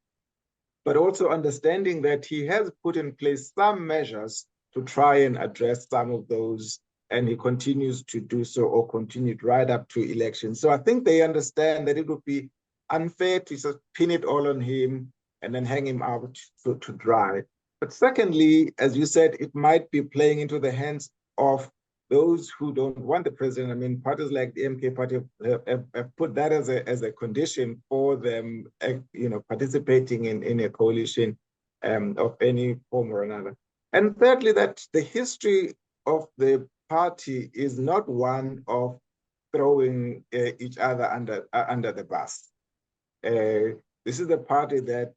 but also understanding that he has put in place some measures to try and address some of those, and he continues to do so, or continued right up to elections. So I think they understand that it would be unfair to just pin it all on him and then hang him out to dry. But secondly, as you said, it might be playing into the hands of those who don't want the president. I mean, parties like the MK party have put that as a condition for them, participating in a coalition of any form or another. And thirdly, that the history of the party is not one of throwing each other under the bus. This is a party that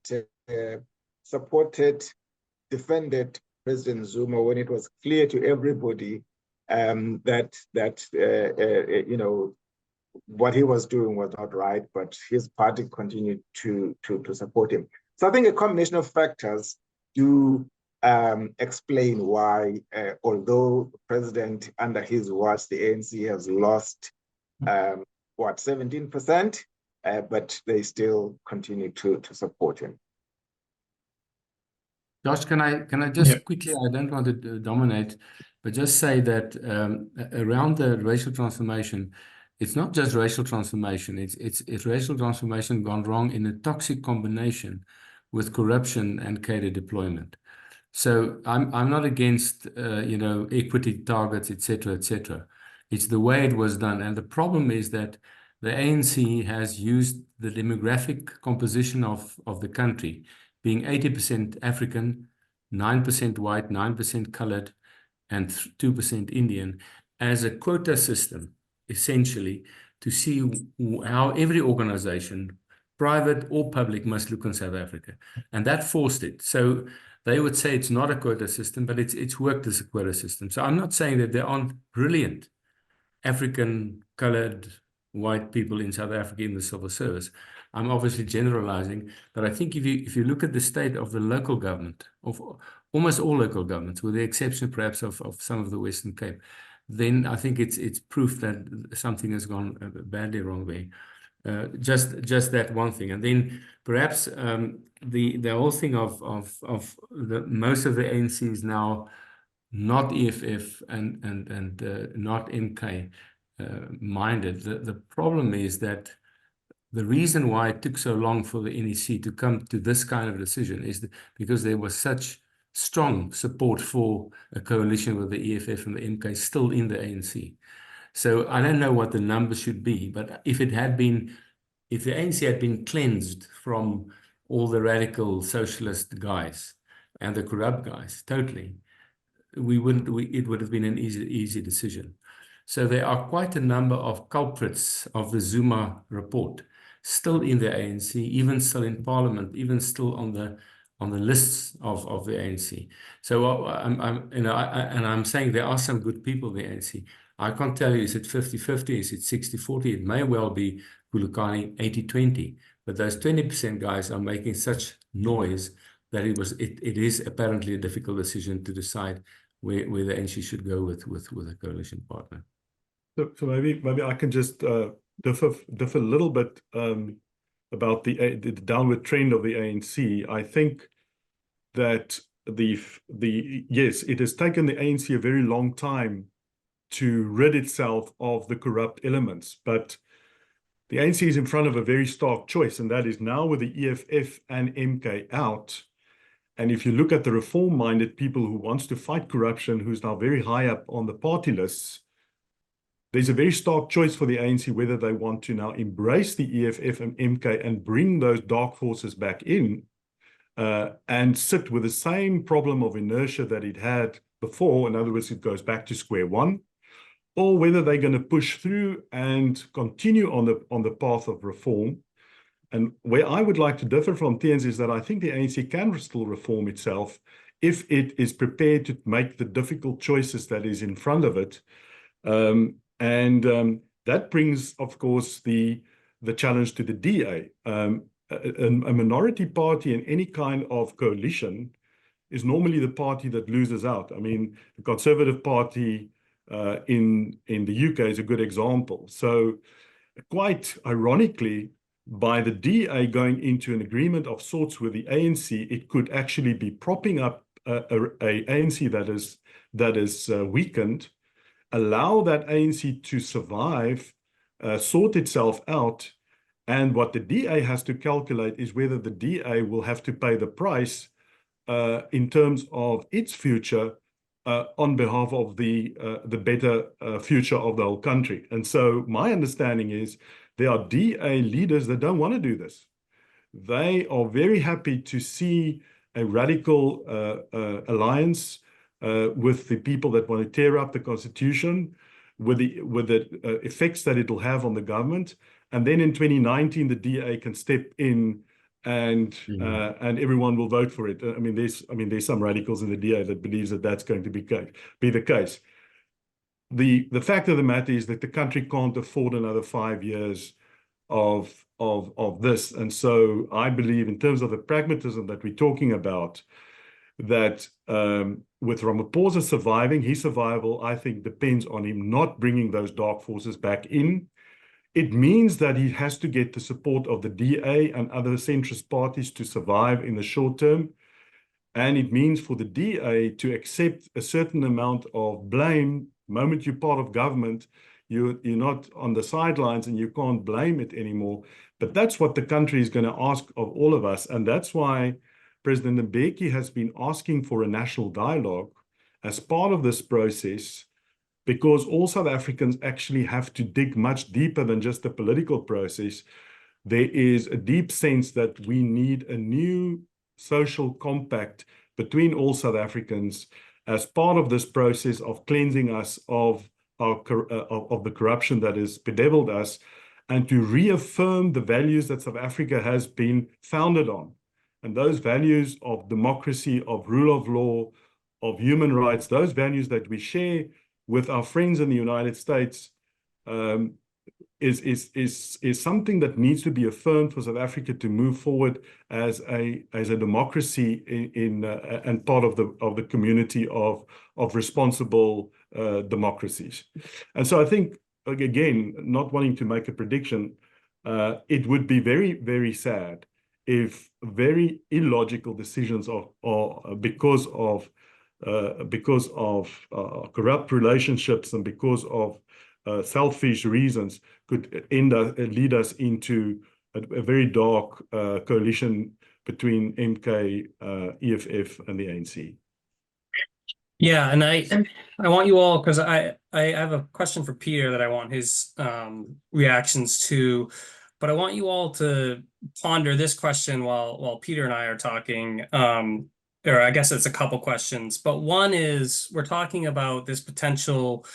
defended President Zuma when it was clear to everybody that what he was doing was not right, but his party continued to support him. So I think a combination of factors do explain why, although the president under his watch, the ANC has lost 17%, but they still continue to support him. Josh, can I just quickly, I don't want to dominate, but just say that around the racial transformation, it's not just racial transformation, it's racial transformation gone wrong in a toxic combination with corruption and cadre deployment. So I'm not against equity targets, etc., etc. It's the way it was done, and the problem is that the ANC has used the demographic composition of the country, being 80% African, 9% white, 9% colored, and 2% Indian, as a quota system, essentially, to see how every organization, private or public, must look in South Africa. And that forced it. So they would say it's not a quota system, but it's worked as a quota system. So I'm not saying that there aren't brilliant African colored white people in South Africa in the civil service. I'm obviously generalizing, but I think if you look at the state of the local government, of almost all local governments, with the exception perhaps of some of the Western Cape, then I think it's proof that something has gone badly wrong there. Just that one thing, and then perhaps the whole thing of most of the ANC is now not EFF and not MK minded. The problem is that the reason why it took so long for the NEC to come to this kind of decision is because there was such strong support for a coalition with the EFF and the MK still in the ANC. So I don't know what the numbers should be, but if the ANC had been cleansed from all the radical socialist guys and the corrupt guys, totally, it would have been an easy decision. So there are quite a number of culprits of the Zuma report still in the ANC, even still in Parliament, even still on the lists of the ANC. So I'm saying there are some good people in the ANC. I can't tell you, is it 50-50, is it 60-40? It may well be Khulekani 80-20, but those 20% guys are making such noise that it is apparently a difficult decision to decide where the ANC should go with a coalition partner. So maybe I can just differ a little bit about the downward trend of the ANC. I think that yes, it has taken the ANC a very long time to rid itself of the corrupt elements, but the ANC is in front of a very stark choice, and that is now with the EFF and MK out. And if you look at the reform-minded people who wants to fight corruption, who's now very high up on the party lists, there's a very stark choice for the ANC whether they want to now embrace the EFF and MK and bring those dark forces back in and sit with the same problem of inertia that it had before. In other words, it goes back to square one, or whether they're going to push through and continue on the path of reform. And where I would like to differ from Tiens is that I think the ANC can still reform itself if it is prepared to make the difficult choices that is in front of it. That brings, of course, the challenge to the DA. A minority party in any kind of coalition is normally the party that loses out. I mean, the Conservative Party in the UK is a good example. So quite ironically, by the DA going into an agreement of sorts with the ANC, it could actually be propping up a ANC that is weakened, allow that ANC to survive, sort itself out. And what the DA has to calculate is whether the DA will have to pay the price in terms of its future on behalf of the better future of the whole country. And so my understanding is there are DA leaders that don't want to do this. They are very happy to see a radical alliance with the people that want to tear up the constitution, with the effects that it will have on the government. And then in 2019, the DA can step in and everyone will vote for it. I mean, there's some radicals in the DA that believes that that's going to be the case. The fact of the matter is that the country can't afford another 5 years of this. And so I believe, in terms of the pragmatism that we're talking about, that with Ramaphosa surviving, his survival, I think, depends on him not bringing those dark forces back in. It means that he has to get the support of the DA and other centrist parties to survive in the short term. And it means for the DA to accept a certain amount of blame. The moment you're part of government, you're not on the sidelines and you can't blame it anymore. But that's what the country is going to ask of all of us. And that's why President Mbeki has been asking for a national dialogue as part of this process, because all South Africans actually have to dig much deeper than just the political process. There is a deep sense that we need a new social compact between all South Africans as part of this process of cleansing us of the corruption that has bedeviled us, and to reaffirm the values that South Africa has been founded on. And those values of democracy, of rule of law, of human rights, those values that we share with our friends in the United States, is something that needs to be affirmed for South Africa to move forward as a democracy and part of the community of responsible democracies. And so I think, again, not wanting to make a prediction, it would be very, very sad if very illogical decisions are because of corrupt relationships and because of selfish reasons could lead us into a very dark coalition between MK, EFF, and the ANC. Yeah, and I want you all, because I have a question for Peter that I want his reactions to, but I want you all to ponder this question while Peter and I are talking. Or I guess it's a couple questions, but one is, we're talking about this potential,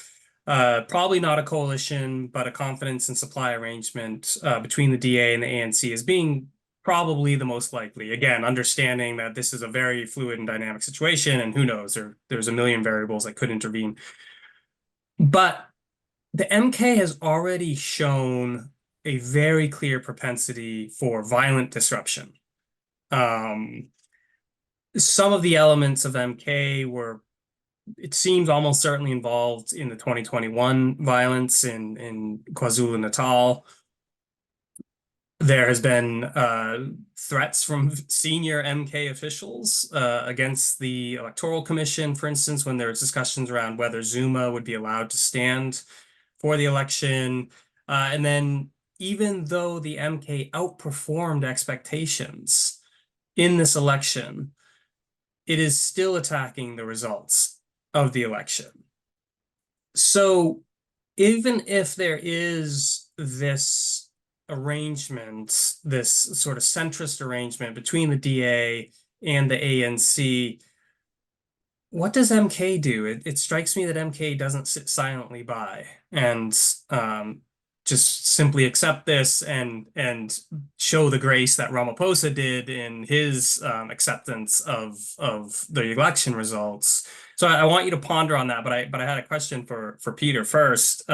probably not a coalition, but a confidence and supply arrangement between the DA and the ANC as being probably the most likely. Again, understanding that this is a very fluid and dynamic situation, and who knows, there's a million variables that could intervene. But the MK has already shown a very clear propensity for violent disruption. Some of the elements of MK were, it seems, almost certainly involved in the 2021 violence in KwaZulu-Natal. There has been threats from senior MK officials against the Electoral Commission, for instance, when there was discussions around whether Zuma would be allowed to stand for the election. And then, even though the MK outperformed expectations in this election, it is still attacking the results of the election. So even if there is this arrangement, this sort of centrist arrangement between the DA and the ANC, what does MK do? It strikes me that MK doesn't sit silently by and just simply accept this and show the grace that Ramaphosa did in his acceptance of the election results. So I want you to ponder on that, but I had a question for Peter first,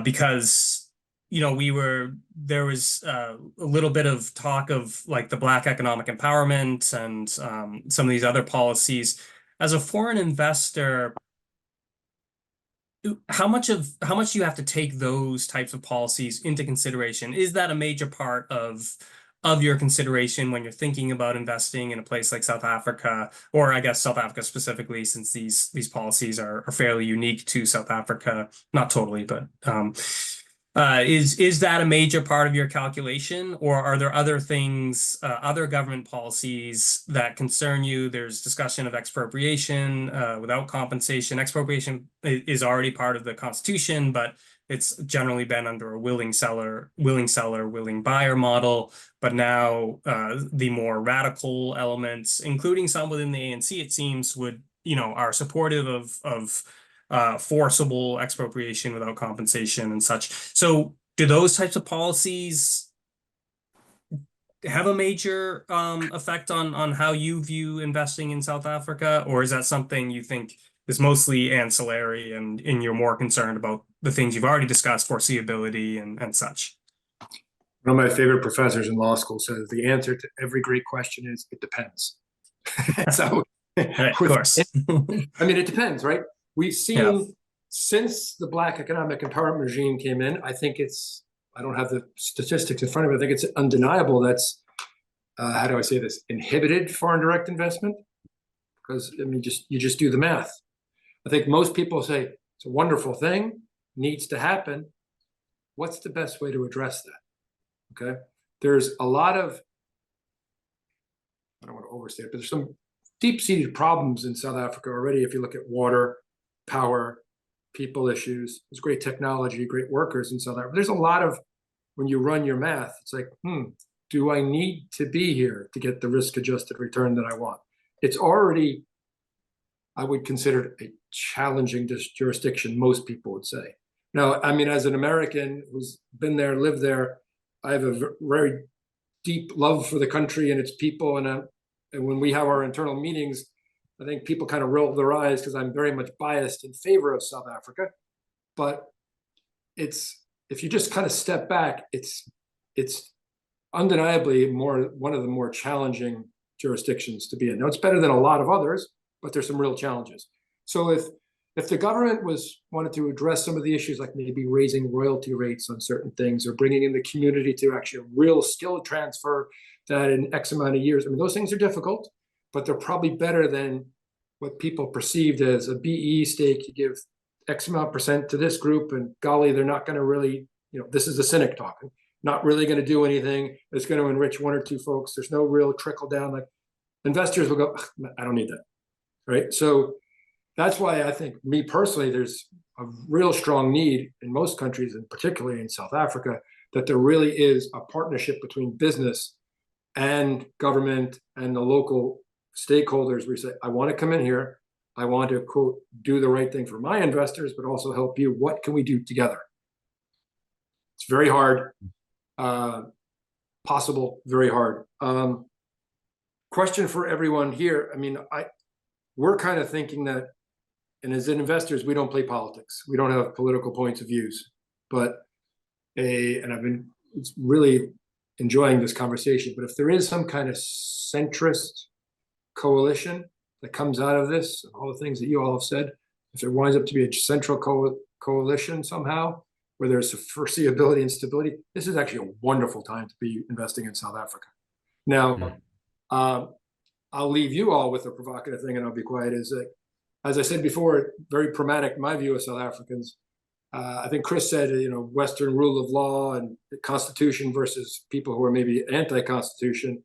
because there was a little bit of talk of like the Black economic empowerment and some of these other policies. As a foreign investor, how much do you have to take those types of policies into consideration? Is that a major part of your consideration when you're thinking about investing in a place like South Africa, or I guess South Africa specifically, since these policies are fairly unique to South Africa? Not totally, but is that a major part of your calculation, or are there other things, other government policies that concern you? There's discussion of expropriation without compensation. Expropriation is already part of the Constitution, but it's generally been under a willing seller, willing buyer model. But now the more radical elements, including some within the ANC, it seems, are supportive of forcible expropriation without compensation and such. So do those types of policies have a major effect on how you view investing in South Africa, or is that something you think is mostly ancillary and you're more concerned about the things you've already discussed, foreseeability and such? One of my favorite professors in law school says the answer to every great question is it depends. So, right, of course. I mean, it depends, right? We've seen since the Black economic empowerment regime came in, I think I don't have the statistics in front of me, I think it's undeniable that's, how do I say this, inhibited foreign direct investment. Because, I mean, you just do the math. I think most people say it's a wonderful thing, needs to happen. What's the best way to address that? Okay. There's a lot of, I don't want to overstate it, but there's some deep-seated problems in South Africa already. If you look at water, power, people issues, there's great technology, great workers in South Africa. There's a lot of, when you run your math, it's like, do I need to be here to get the risk-adjusted return that I want? It's already, I would consider a challenging jurisdiction, most people would say. Now, I mean, as an American who's been there, lived there, I have a very deep love for the country and its people. And when we have our internal meetings, I think people kind of roll their eyes because I'm very much biased in favor of South Africa. But if you just kind of step back, it's undeniably one of the more challenging jurisdictions to be in. Now, it's better than a lot of others, but there's some real challenges. So if the government wanted to address some of the issues, like maybe raising royalty rates on certain things, or bringing in the community to actually a real skill transfer that in X amount of years, I mean, those things are difficult, but they're probably better than what people perceived as a BE stake. You give X amount % to this group, and golly, they're not going to really, this is the cynic talking, not really going to do anything. It's going to enrich one or two folks. There's no real trickle down. Like investors will go, I don't need that, right? So that's why I think, me personally, there's a real strong need in most countries, and particularly in South Africa, that there really is a partnership between business and government and the local stakeholders where you say, I want to come in here. I want to, quote, do the right thing for my investors, but also help you. What can we do together? It's very hard, possible, very hard. Question for everyone here. I mean, we're kind of thinking that, and as investors, we don't play politics. We don't have political points of views, but and I've been really enjoying this conversation, but if there is some kind of centrist coalition that comes out of this, and all the things that you all have said, if it winds up to be a central coalition somehow, where there's foreseeability and stability, this is actually a wonderful time to be investing in South Africa. Now, I'll leave you all with a provocative thing, and I'll be quiet, is that, as I said before, very pragmatic, my view of South Africans. I think Chris said, Western rule of law and the Constitution versus people who are maybe anti-Constitution.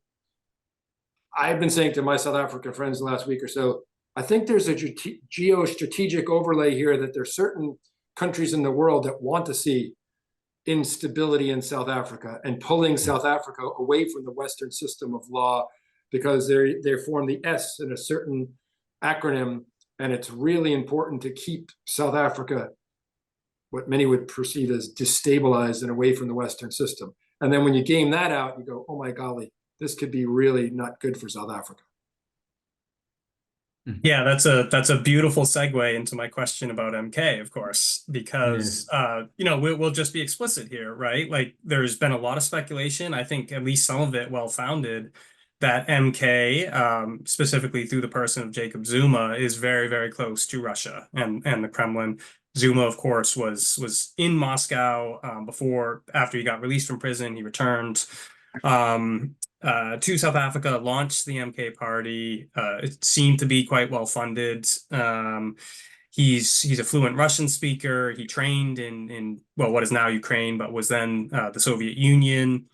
I've been saying to my South African friends the last week or so, I think there's a geostrategic overlay here, that there's certain countries in the world that want to see instability in South Africa and pulling South Africa away from the Western system of law, because they form the S in a certain acronym, and it's really important to keep South Africa, what many would perceive as destabilized and away from the Western system. And then when you game that out, you go, oh my golly, this could be really not good for South Africa. Yeah, that's a beautiful segue into my question about MK, of course, because you know, we'll just be explicit here, right? Like, there's been a lot of speculation, I think at least some of it well-founded, that MK, specifically through the person of Jacob Zuma, is very, very close to Russia and the Kremlin. Zuma, of course, was in Moscow after he got released from prison. He returned to South Africa, launched the MK party. It seemed to be quite well funded. He's a fluent Russian speaker. He trained in well, what is now Ukraine, but was then the Soviet Union.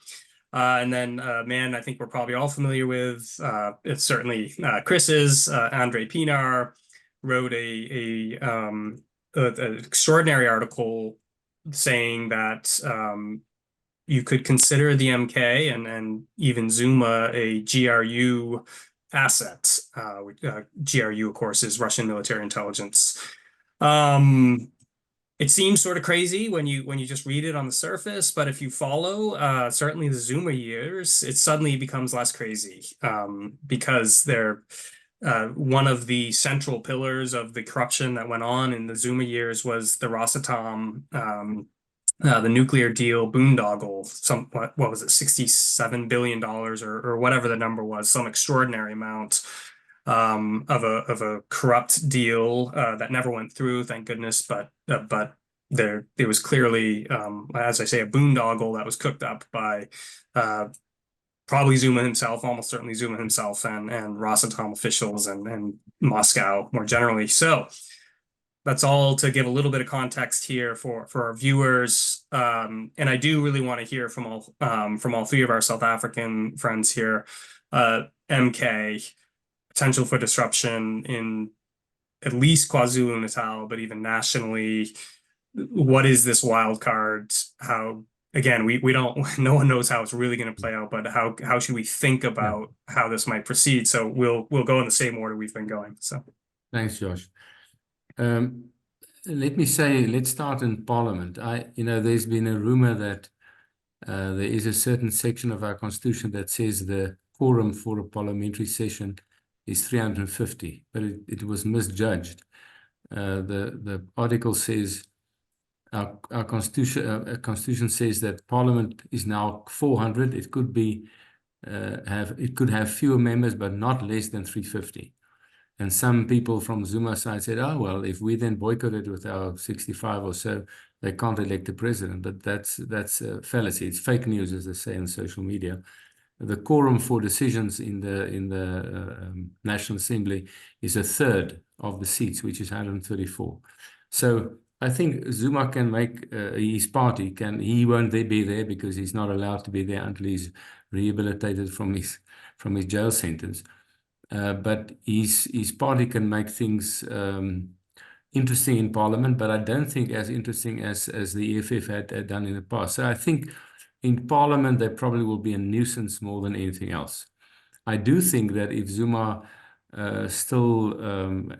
And then a man I think we're probably all familiar with, it's certainly Chris's, Andrei Pinar, wrote an extraordinary article saying that you could consider the MK and even Zuma a GRU asset. GRU, of course, is Russian military intelligence. It seems sort of crazy when you just read it on the surface, but if you follow certainly the Zuma years, it suddenly becomes less crazy, because they're one of the central pillars of the corruption that went on in the Zuma years was the Rosatom, the nuclear deal boondoggle. What was it, $67 billion or whatever the number was, some extraordinary amount of a corrupt deal that never went through, thank goodness. But there was clearly, as I say, a boondoggle that was cooked up by probably Zuma himself, almost certainly Zuma himself, and Rosatom officials and Moscow more generally. So that's all to give a little bit of context here for our viewers. And I do really want to hear from all three of our South African friends here. MK, potential for disruption in at least KwaZulu-Natal, but even nationally. What is this wild card? How, again, we don't, no one knows how it's really going to play out, but how should we think about how this might proceed? So we'll go in the same order we've been going. So thanks, Josh. Let me say, let's start in Parliament. There's been a rumor that there is a certain section of our Constitution that says the quorum for a parliamentary session is 350, but it was misjudged. The article says our Constitution says that Parliament is now 400. It could be it could have fewer members, but not less than 350. And some people from Zuma's side said, oh, well, if we then boycott it with our 65 or so, they can't elect the president. But that's a fallacy. It's fake news, as they say on social media. The quorum for decisions in the National Assembly is a third of the seats, which is 134. So I think Zuma can make his party, he won't be there because he's not allowed to be there until he's rehabilitated from his jail sentence. But his party can make things interesting in Parliament, but I don't think as interesting as the EFF had done in the past. So I think in Parliament, they probably will be a nuisance more than anything else. I do think that if Zuma still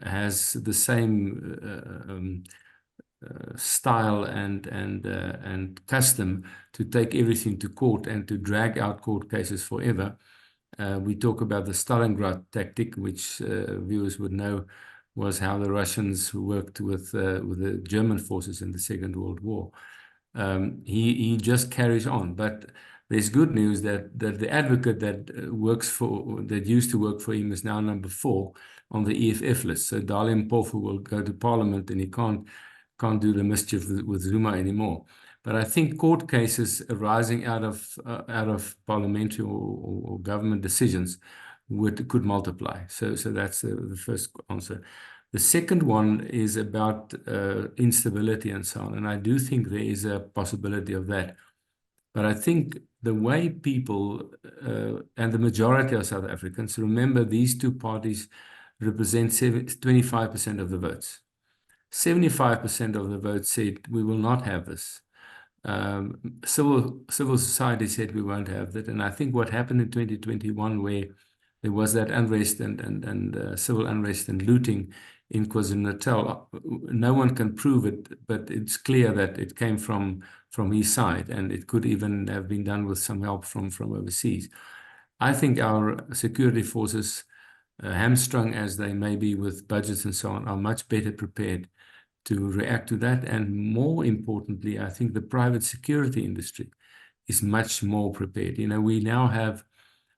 has the same style and custom to take everything to court and to drag out court cases forever, we talk about the Stalingrad tactic, which viewers would know was how the Russians worked with the German forces in the Second World War. He just carries on. But there's good news that the advocate that used to work for him is now number 4 on the EFF list. So Dali Mpofu will go to Parliament, and he can't do the mischief with Zuma anymore. But I think court cases arising out of parliamentary or government decisions could multiply. So that's the first answer. The second one is about instability and so on. And I do think there is a possibility of that. But I think the way people and the majority of South Africans, remember these two parties represent 25% of the votes. 75% of the vote said we will not have this. Civil society said we won't have that. And I think what happened in 2021, where there was that unrest and civil unrest and looting in KwaZulu-Natal, no one can prove it, but it's clear that it came from his side, and it could even have been done with some help from overseas. I think our security forces, hamstrung as they may be with budgets and so on, are much better prepared to react to that. And more importantly, I think the private security industry is much more prepared. You know, we now have,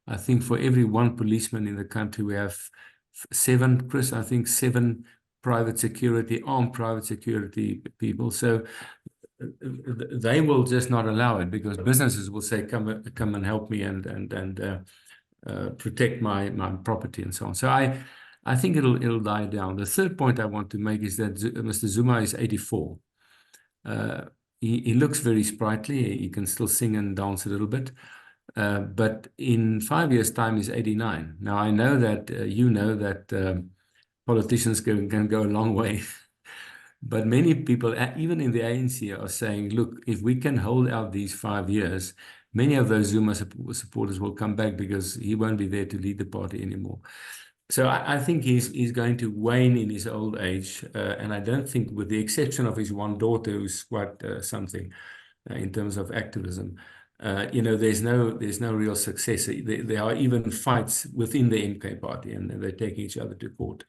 I think for every one policeman in the country, we have 7, Chris, I think 7 armed private security people. So they will just not allow it, because businesses will say, come and help me and protect my property and so on. So I think it'll die down. The third point I want to make is that Mr. Zuma is 84. He looks very sprightly. He can still sing and dance a little bit. But in 5 years' time, he's 89. Now, I know that you know that politicians can go a long way. But many people, even in the ANC, are saying, look, if we can hold out these 5 years, many of those Zuma supporters will come back, because he won't be there to lead the party anymore. So I think he's going to wane in his old age. And I don't think, with the exception of his one daughter, who's quite something in terms of activism, you know, there's no real success. There are even fights within the MK party, and they're taking each other to court.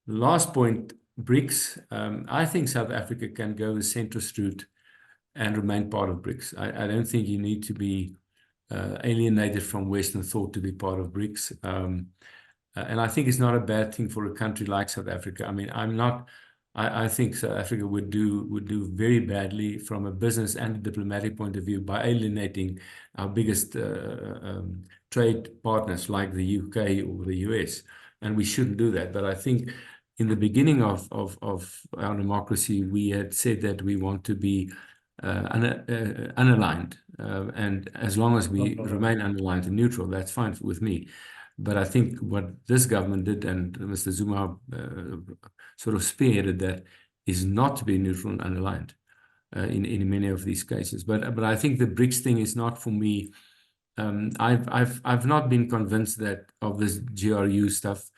Last point, BRICS. I think South Africa can go the centrist route and remain part of BRICS. I don't think you need to be alienated from Western thought to be part of BRICS. And I think it's not a bad thing for a country like South Africa. I mean, I think South Africa would do very badly from a business and a diplomatic point of view by alienating our biggest trade partners like the UK or the US. And we shouldn't do that. But I think in the beginning of our democracy, we had said that we want to be unaligned. And as long as we remain unaligned and neutral, that's fine with me. But I think what this government did, and Mr. Zuma sort of spearheaded that, is not to be neutral and unaligned in many of these cases. But I think the BRICS thing is not for me. I've not been convinced that of this GRU stuff,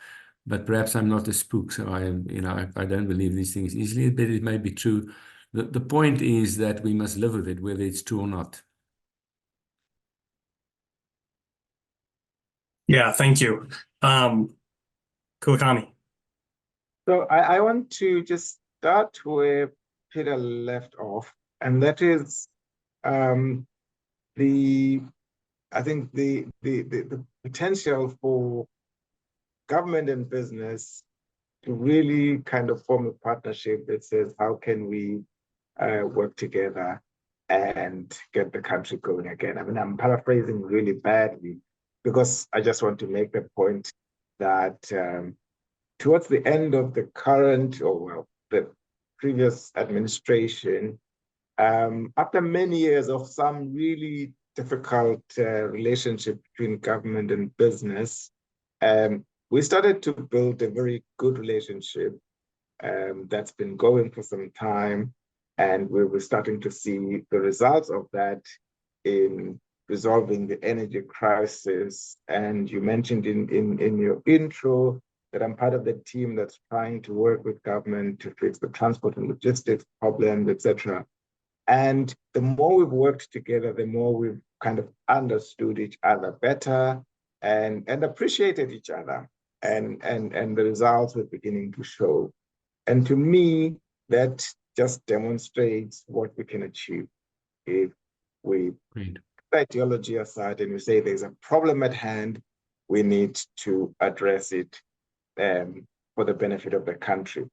but perhaps I'm not a spook, so I don't believe these things easily. But it may be true. The point is that we must live with it, whether it's true or not. Yeah, thank you. Kulakani. So I want to just start where Peter left off, and that is the potential for government and business to really kind of form a partnership that says, how can we work together and get the country going again? I mean, I'm paraphrasing really badly, because I just want to make the point that towards the end of the current, the previous administration, after many years of some really difficult relationship between government and business, we started to build a very good relationship that's been going for some time. And we were starting to see the results of that in resolving the energy crisis. And you mentioned in your intro that I'm part of the team that's trying to work with government to fix the transport and logistics problems, etc. And the more we've worked together, the more we've kind of understood each other better and appreciated each other. And the results were beginning to show. And to me, that just demonstrates what we can achieve if we put ideology aside and we say there's a problem at hand, we need to address it for the benefit of the country.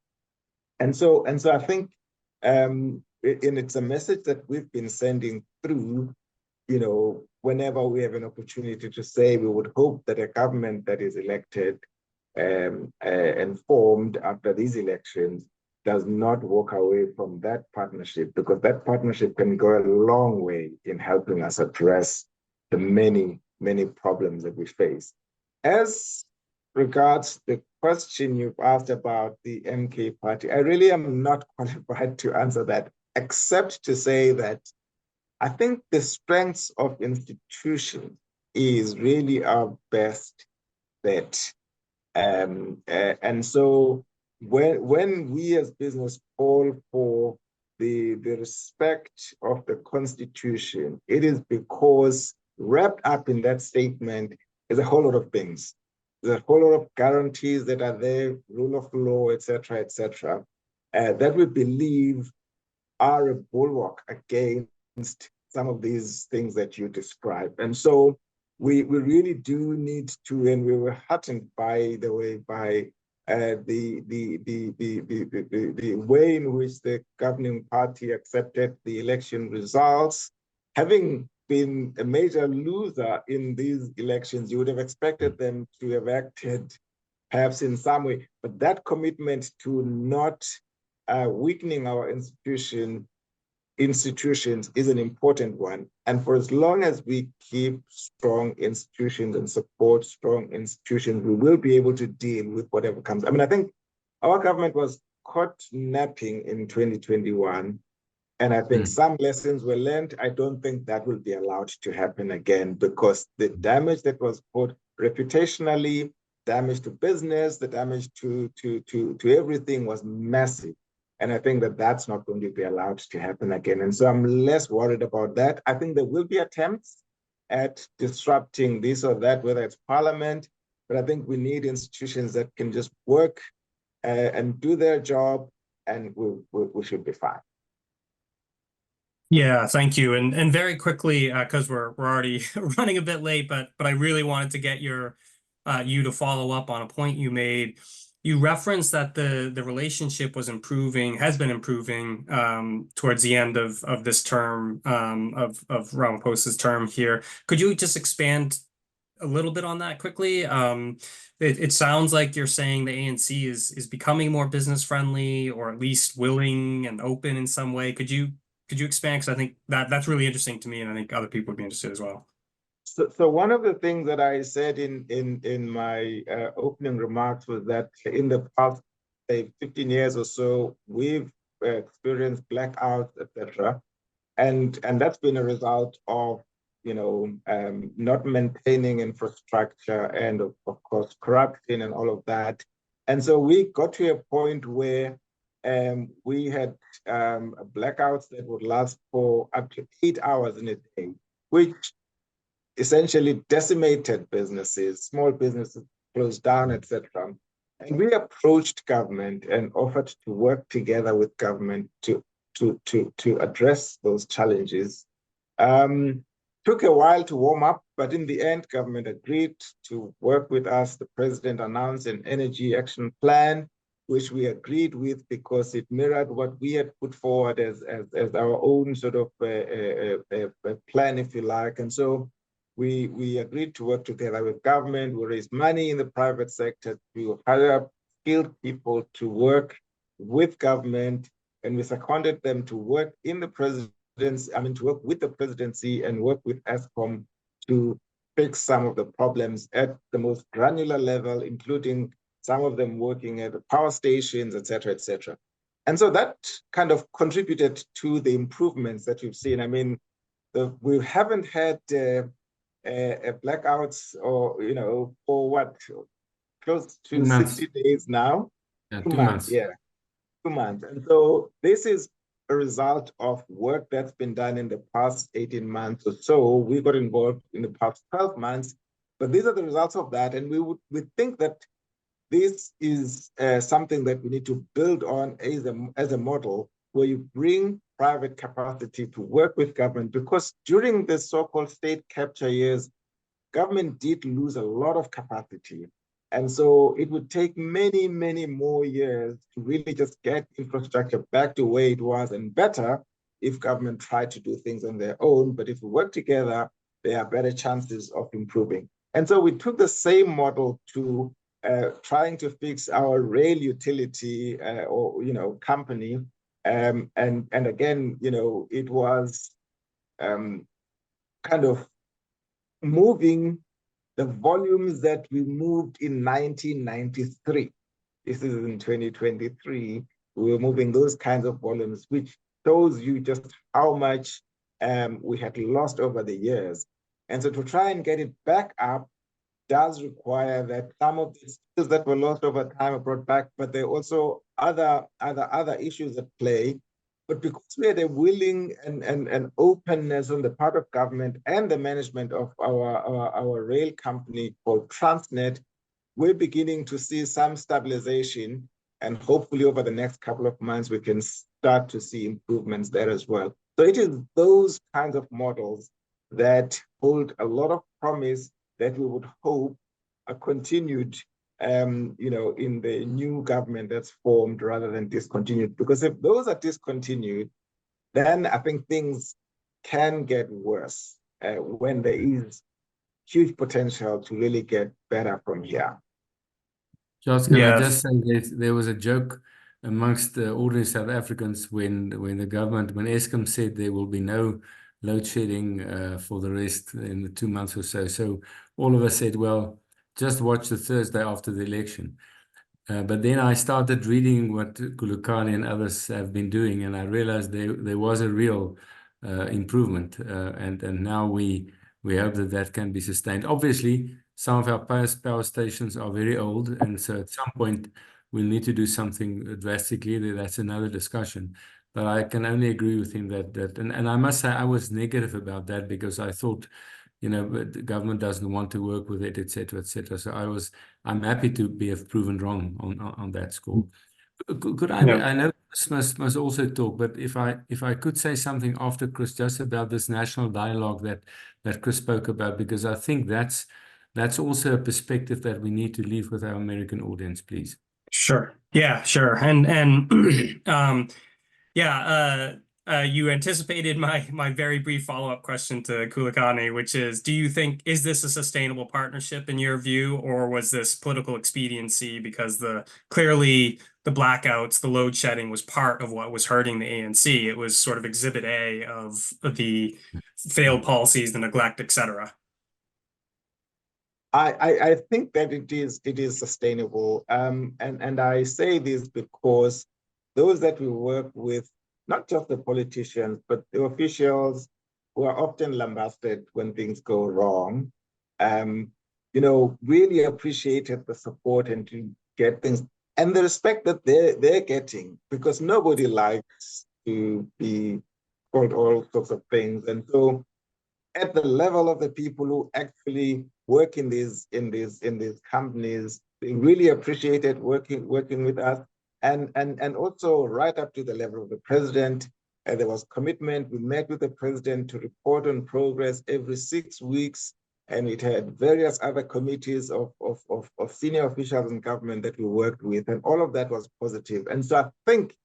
And so I think it's a message that we've been sending through, whenever we have an opportunity to say we would hope that a government that is elected and formed after these elections does not walk away from that partnership, because that partnership can go a long way in helping us address the many, many problems that we face. As regards the question you've asked about the MK party, I really am not qualified to answer that, except to say that I think the strengths of institutions is really our best bet. And so when we as business call for the respect of the Constitution, it is because wrapped up in that statement is a whole lot of things. There's a whole lot of guarantees that are there, rule of law, et cetera, that we believe are a bulwark against some of these things that you described. And so we really do need to, and we were heartened, by the way, by the way in which the governing party accepted the election results. Having been a major loser in these elections, you would have expected them to have acted perhaps in some way, but that commitment to not weakening our institutions is an important one. And for as long as we keep strong institutions and support strong institutions, we will be able to deal with whatever comes. I mean, I think our government was caught napping in 2021. And I think some lessons were learned. I don't think that will be allowed to happen again, because the damage that was caused reputationally, damage to business, the damage to everything was massive. And I think that that's not going to be allowed to happen again. And so I'm less worried about that. I think there will be attempts at disrupting this or that, whether it's parliament, but I think we need institutions that can just work and do their job, and we should be fine. Yeah, thank you. And very quickly, because we're already running a bit late, but I really wanted to get you to follow up on a point you made. You referenced that the relationship has been improving towards the end of this term, of Ramaphosa's term here. Could you just expand a little bit on that quickly? It sounds like you're saying the ANC is becoming more business friendly, or at least willing and open in some way. Could you expand? Because I think that's really interesting to me, and I think other people would be interested as well. So one of the things that I said in my opening remarks was that in the past, say, 15 years or so, we've experienced blackouts, etc., and that's been a result of not maintaining infrastructure and of course corruption and all of that. And so we got to a point where we had blackouts that would last for up to 8 hours in a day, which essentially decimated businesses, small businesses closed down, etc. And we approached government and offered to work together with government to address those challenges. Took a while to warm up, but in the end, government agreed to work with us. The president announced an energy action plan, which we agreed with because it mirrored what we had put forward as our own sort of plan, if you like. And so we agreed to work together with government. We raised money in the private sector to hire skilled people to work with government, and we seconded them to work in the to work with the presidency and work with ESCOM to fix some of the problems at the most granular level, including some of them working at the power stations, et cetera, et cetera. And so that kind of contributed to the improvements that you've seen. I mean, we haven't had blackouts or, for what, close to 60 days now? Yeah, 2 months. Yeah, 2 months. And so this is a result of work that's been done in the past 18 months or so. We got involved in the past 12 months, but these are the results of that. And we think that this is something that we need to build on as a model, where you bring private capacity to work with government, because during the so-called state capture years, government did lose a lot of capacity. And so it would take many, many more years to really just get infrastructure back to where it was, and better if government tried to do things on their own. But if we work together, there are better chances of improving. And so we took the same model to trying to fix our rail utility company. And again, it was kind of moving the volumes that we moved in 1993, this is in 2023, we were moving those kinds of volumes, which shows you just how much we had lost over the years. And so to try and get it back up does require that some of the skills that were lost over time are brought back, but there are also other issues at play. But because we had a willing and openness on the part of government and the management of our rail company called Transnet, we're beginning to see some stabilization, and hopefully over the next couple of months, we can start to see improvements there as well. So it is those kinds of models that hold a lot of promise that we would hope are continued, in the new government that's formed rather than discontinued. Because if those are discontinued, then I think things can get worse when there is huge potential to really get better from here. Josh, can I just say there was a joke amongst the ordinary South Africans when the government, when Eskom said there will be no load shedding for the rest in the 2 months or so. So all of us said, well, just watch the Thursday after the election. But then I started reading what Khulekani and others have been doing, and I realized there was a real improvement. And now we hope that can be sustained. Obviously, some of our power stations are very old, and so at some point we'll need to do something drastically. That's another discussion. But I can only agree with him and I must say I was negative about that because I thought, the government doesn't want to work with it, etc., etc. So I'm happy to have proven wrong on that score. Could I? I know Chris must also talk, but if I could say something after Chris just about this national dialogue that Chris spoke about, because I think that's also a perspective that we need to leave with our American audience, please. Sure. Yeah, sure. And you anticipated my very brief follow-up question to Khulekani, which is, do you think, is this a sustainable partnership in your view, or was this political expediency because clearly the blackouts, the load shedding was part of what was hurting the ANC? It was sort of exhibit A of the failed policies, the neglect, etc. I think that it is sustainable. And I say this because those that we work with, not just the politicians, but the officials who are often lambasted when things go wrong, really appreciated the support and to get things and the respect that they're getting, because nobody likes to be called all sorts of things. And so at the level of the people who actually work in these companies, they really appreciated working with us. And also right up to the level of the president, there was commitment. We met with the president to report on progress every 6 weeks, and it had various other committees of senior officials in government that we worked with, and all of that was positive. And so I think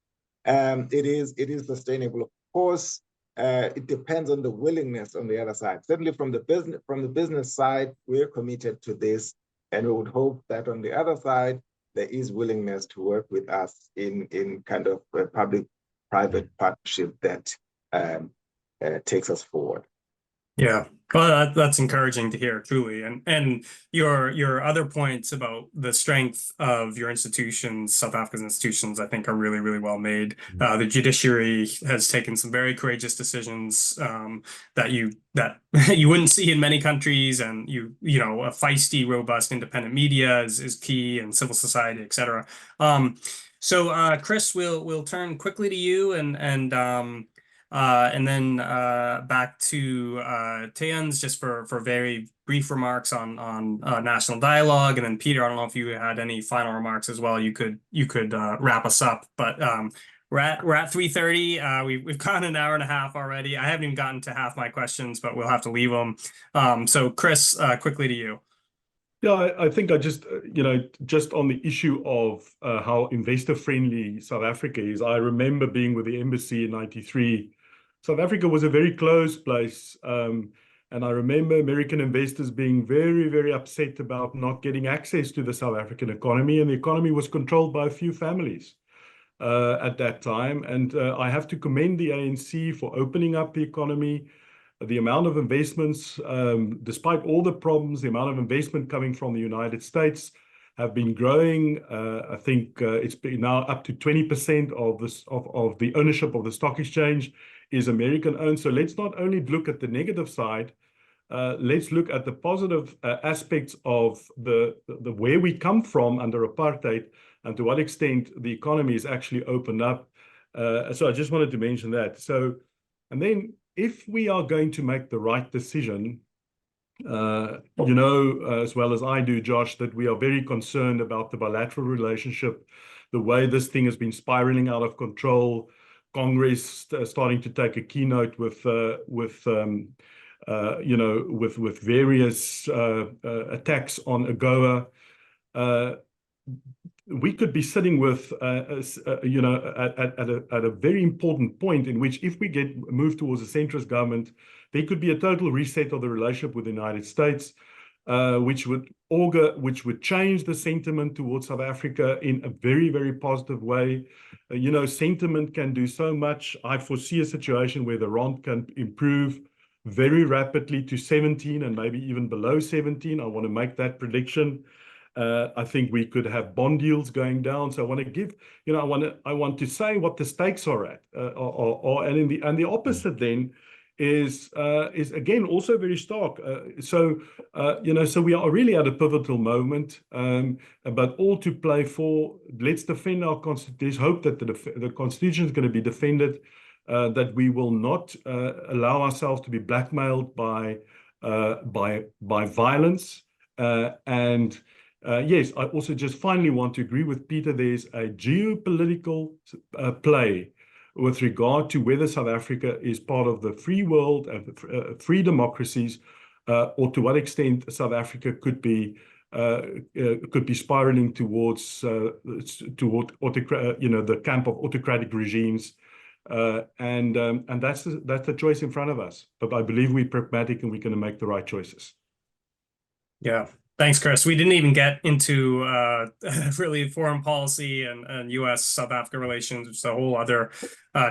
it is sustainable. Of course, it depends on the willingness on the other side. Certainly from the business side, we're committed to this, and we would hope that on the other side, there is willingness to work with us in kind of a public-private partnership that takes us forward. Yeah, well, that's encouraging to hear, truly. And your other points about the strength of your institutions, South Africa's institutions, I think are really, really well made. The judiciary has taken some very courageous decisions that you wouldn't see in many countries, and a feisty, robust, independent media is key, and civil society, etc. So Chris, we'll turn quickly to you and then back to Tans just for very brief remarks on national dialogue, and then Peter, I don't know if you had any final remarks as well. You could wrap us up, but we're at 3:30. We've gone an hour and a half already. I haven't even gotten to half my questions, but we'll have to leave them. So Chris, quickly to you. Yeah, I think I just on the issue of how investor-friendly South Africa is, I remember being with the embassy in '93. South Africa was a very closed place, and I remember American investors being very, very upset about not getting access to the South African economy, and the economy was controlled by a few families at that time. And I have to commend the ANC for opening up the economy, the amount of investments, despite all the problems, the amount of investment coming from the United States have been growing. I think it's been now up to 20% of the ownership of the stock exchange is American owned. So let's not only look at the negative side, let's look at the positive aspects of the where we come from under apartheid and to what extent the economy is actually opened up. So I just wanted to mention that. So, and then if we are going to make the right decision, you know, as well as I do, Josh, that we are very concerned about the bilateral relationship, the way this thing has been spiraling out of control, Congress starting to take a keynote with you know, with various attacks on AGOA. We could be sitting with, you know, at a very important point in which, if we move towards a centrist government, there could be a total reset of the relationship with the United States, which would change the sentiment towards South Africa in a very, very positive way. You know, sentiment can do so much. I foresee a situation where the rand can improve very rapidly to 17 and maybe even below 17. I want to make that prediction. I think we could have bond yields going down. So I want to give, you know, I want to say what the stakes are at, and the opposite then is again also very stark. You know, so we are really at a pivotal moment, but all to play for. Let's defend our constitution. There's hope that the constitution is going to be defended, that we will not allow ourselves to be blackmailed by violence, and yes, I also just finally want to agree with Peter. There's a geopolitical play with regard to whether South Africa is part of the free world and free democracies, or to what extent South Africa could be spiraling towards you know, the camp of autocratic regimes, and that's the choice in front of us. But I believe we're pragmatic and we're going to make the right choices. Yeah. Thanks, Chris. We didn't even get into really foreign policy and U.S.-South Africa relations, which is a whole other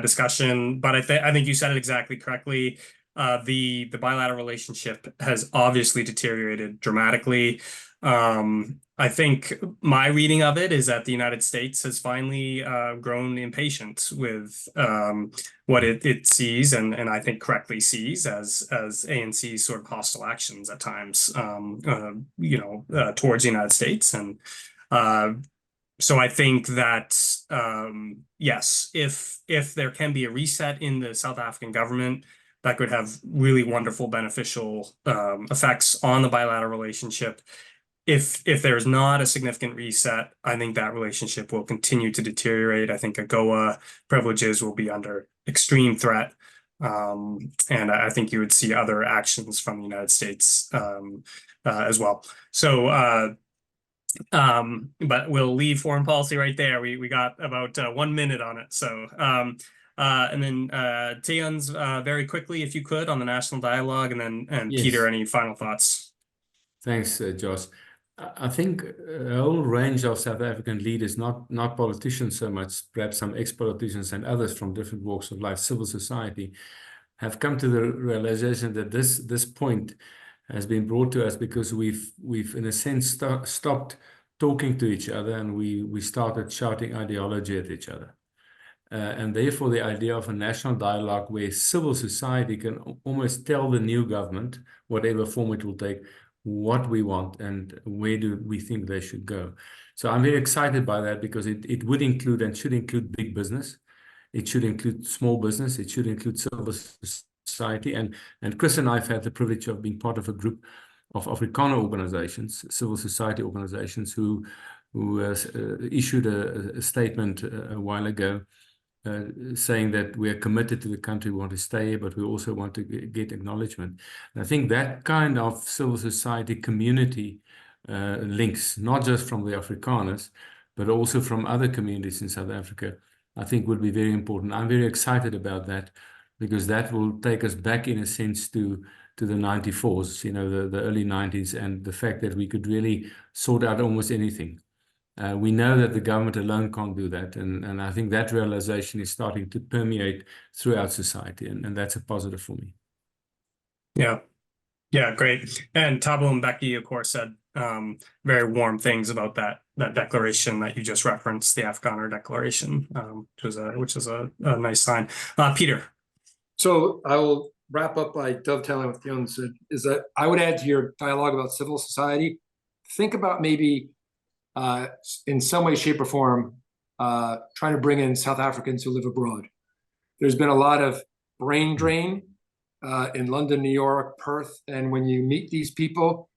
discussion. But I think you said it exactly correctly. The bilateral relationship has obviously deteriorated dramatically. I think my reading of it is that the United States has finally grown impatient with what it sees, and I think correctly sees as ANC's sort of hostile actions at times, you know, towards the United States. And so I think that yes, if there can be a reset in the South African government, that could have really wonderful beneficial effects on the bilateral relationship. If there's not a significant reset, I think that relationship will continue to deteriorate. I think AGOA privileges will be under extreme threat. And I think you would see other actions from the United States as well. So, but we'll leave foreign policy right there. We got about 1 minute on it. So, and then Tian's very quickly, if you could, on the national dialogue, and Yes. Peter, any final thoughts? Thanks, Josh. I think a whole range of South African leaders, not politicians so much, perhaps some ex-politicians and others from different walks of life, civil society, have come to the realization that this point has been brought to us because we've in a sense stopped talking to each other, and we started shouting ideology at each other. And therefore the idea of a national dialogue where civil society can almost tell the new government, whatever form it will take, what we want and where do we think they should go. So I'm very excited by that, because it would include and should include big business. It should include small business. It should include civil society. And Chris and I have had the privilege of being part of a group of Afrikaner organizations, civil society organizations, who issued a statement a while ago, saying that we are committed to the country, we want to stay here, but we also want to get acknowledgement. And I think that kind of civil society community links, not just from the Afrikaners, but also from other communities in South Africa, I think would be very important. I'm very excited about that, because that will take us back, in a sense, to the 94s, you know, the early 90s, and the fact that we could really sort out almost anything. We know that the government alone can't do that, and I think that realization is starting to permeate throughout society, and that's a positive for me. Yeah. Yeah, great. And Thabo and Becky, of course, said very warm things about that declaration that you just referenced, the Afghaner Declaration, which is a nice sign. Peter. So I will wrap up by dovetailing with Dion said, is that I would add to your dialogue about civil society, think about maybe in some way, shape, or form, trying to bring in South Africans who live abroad. There's been a lot of brain drain in London, New York, Perth, and when you meet these people,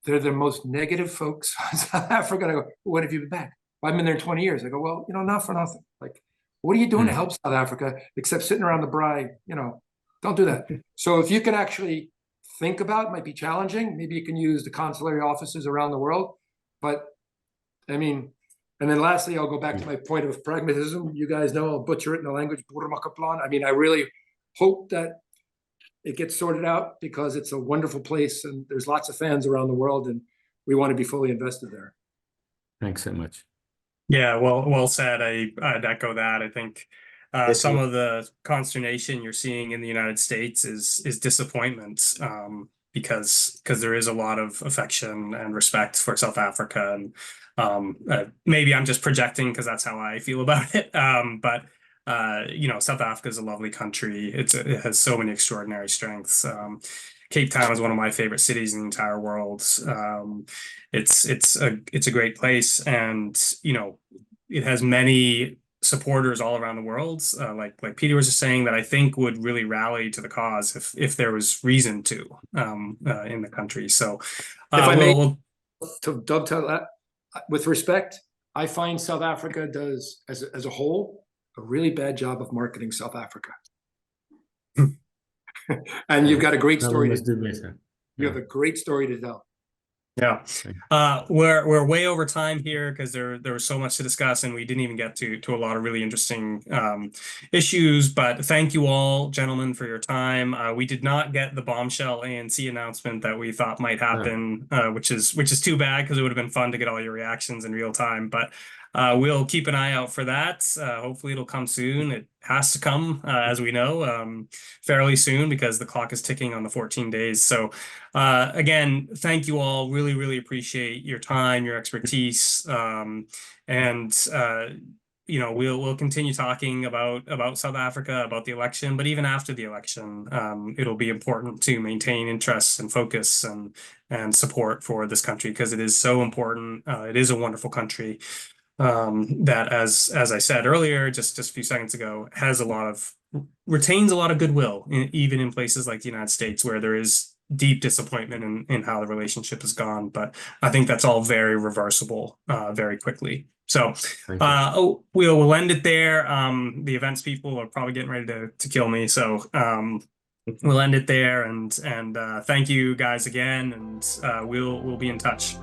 they're the most negative folks in South Africa. I go, when have you been back? Well, I've been there 20 years. I go, well, not for nothing. Like, what are you doing to help South Africa except sitting around the braai? Don't do that. So if you can actually think about, it might be challenging. Maybe you can use the consulary offices around the world. But I mean, and then lastly, I'll go back to my point of pragmatism. You guys know I'll butcher it in the language. I mean, I really hope that it gets sorted out because it's a wonderful place and there's lots of fans around the world and we want to be fully invested there. Thanks so much. Yeah, well said. I'd echo that. I think some of the consternation you're seeing in the United States is disappointment, because there is a lot of affection and respect for South Africa, and maybe I'm just projecting because that's how I feel about it. But South Africa is a lovely country. It has so many extraordinary strengths. Cape Town is one of my favorite cities in the entire world. It's a great place, and it has many supporters all around the world. Like Peter was just saying, that I think would really rally to the cause if there was reason to in the country. So if I may, to dovetail that, with respect, I find South Africa does as a whole a really bad job of marketing South Africa. And you've got a great story to do better. You have a great story to tell. Yeah, we're way over time here because there was so much to discuss and we didn't even get to a lot of really interesting issues. But thank you all, gentlemen, for your time. We did not get the bombshell ANC announcement that we thought might happen, which is too bad because it would have been fun to get all your reactions in real time. But we'll keep an eye out for that. Hopefully it'll come soon. It has to come, as we know, fairly soon because the clock is ticking on the 14 days. So again, thank you all. Really, really appreciate your time, your expertise. We'll continue talking about South Africa, about the election, but even after the election, it'll be important to maintain interest and focus and support for this country because it is so important. It is a wonderful country. That as I said earlier, just a few seconds ago, retains a lot of goodwill, even in places like the United States where there is deep disappointment in how the relationship has gone. But I think that's all very reversible very quickly. So we'll end it there. The events people are probably getting ready to kill me. So we'll end it there and thank you guys again, and we'll be in touch.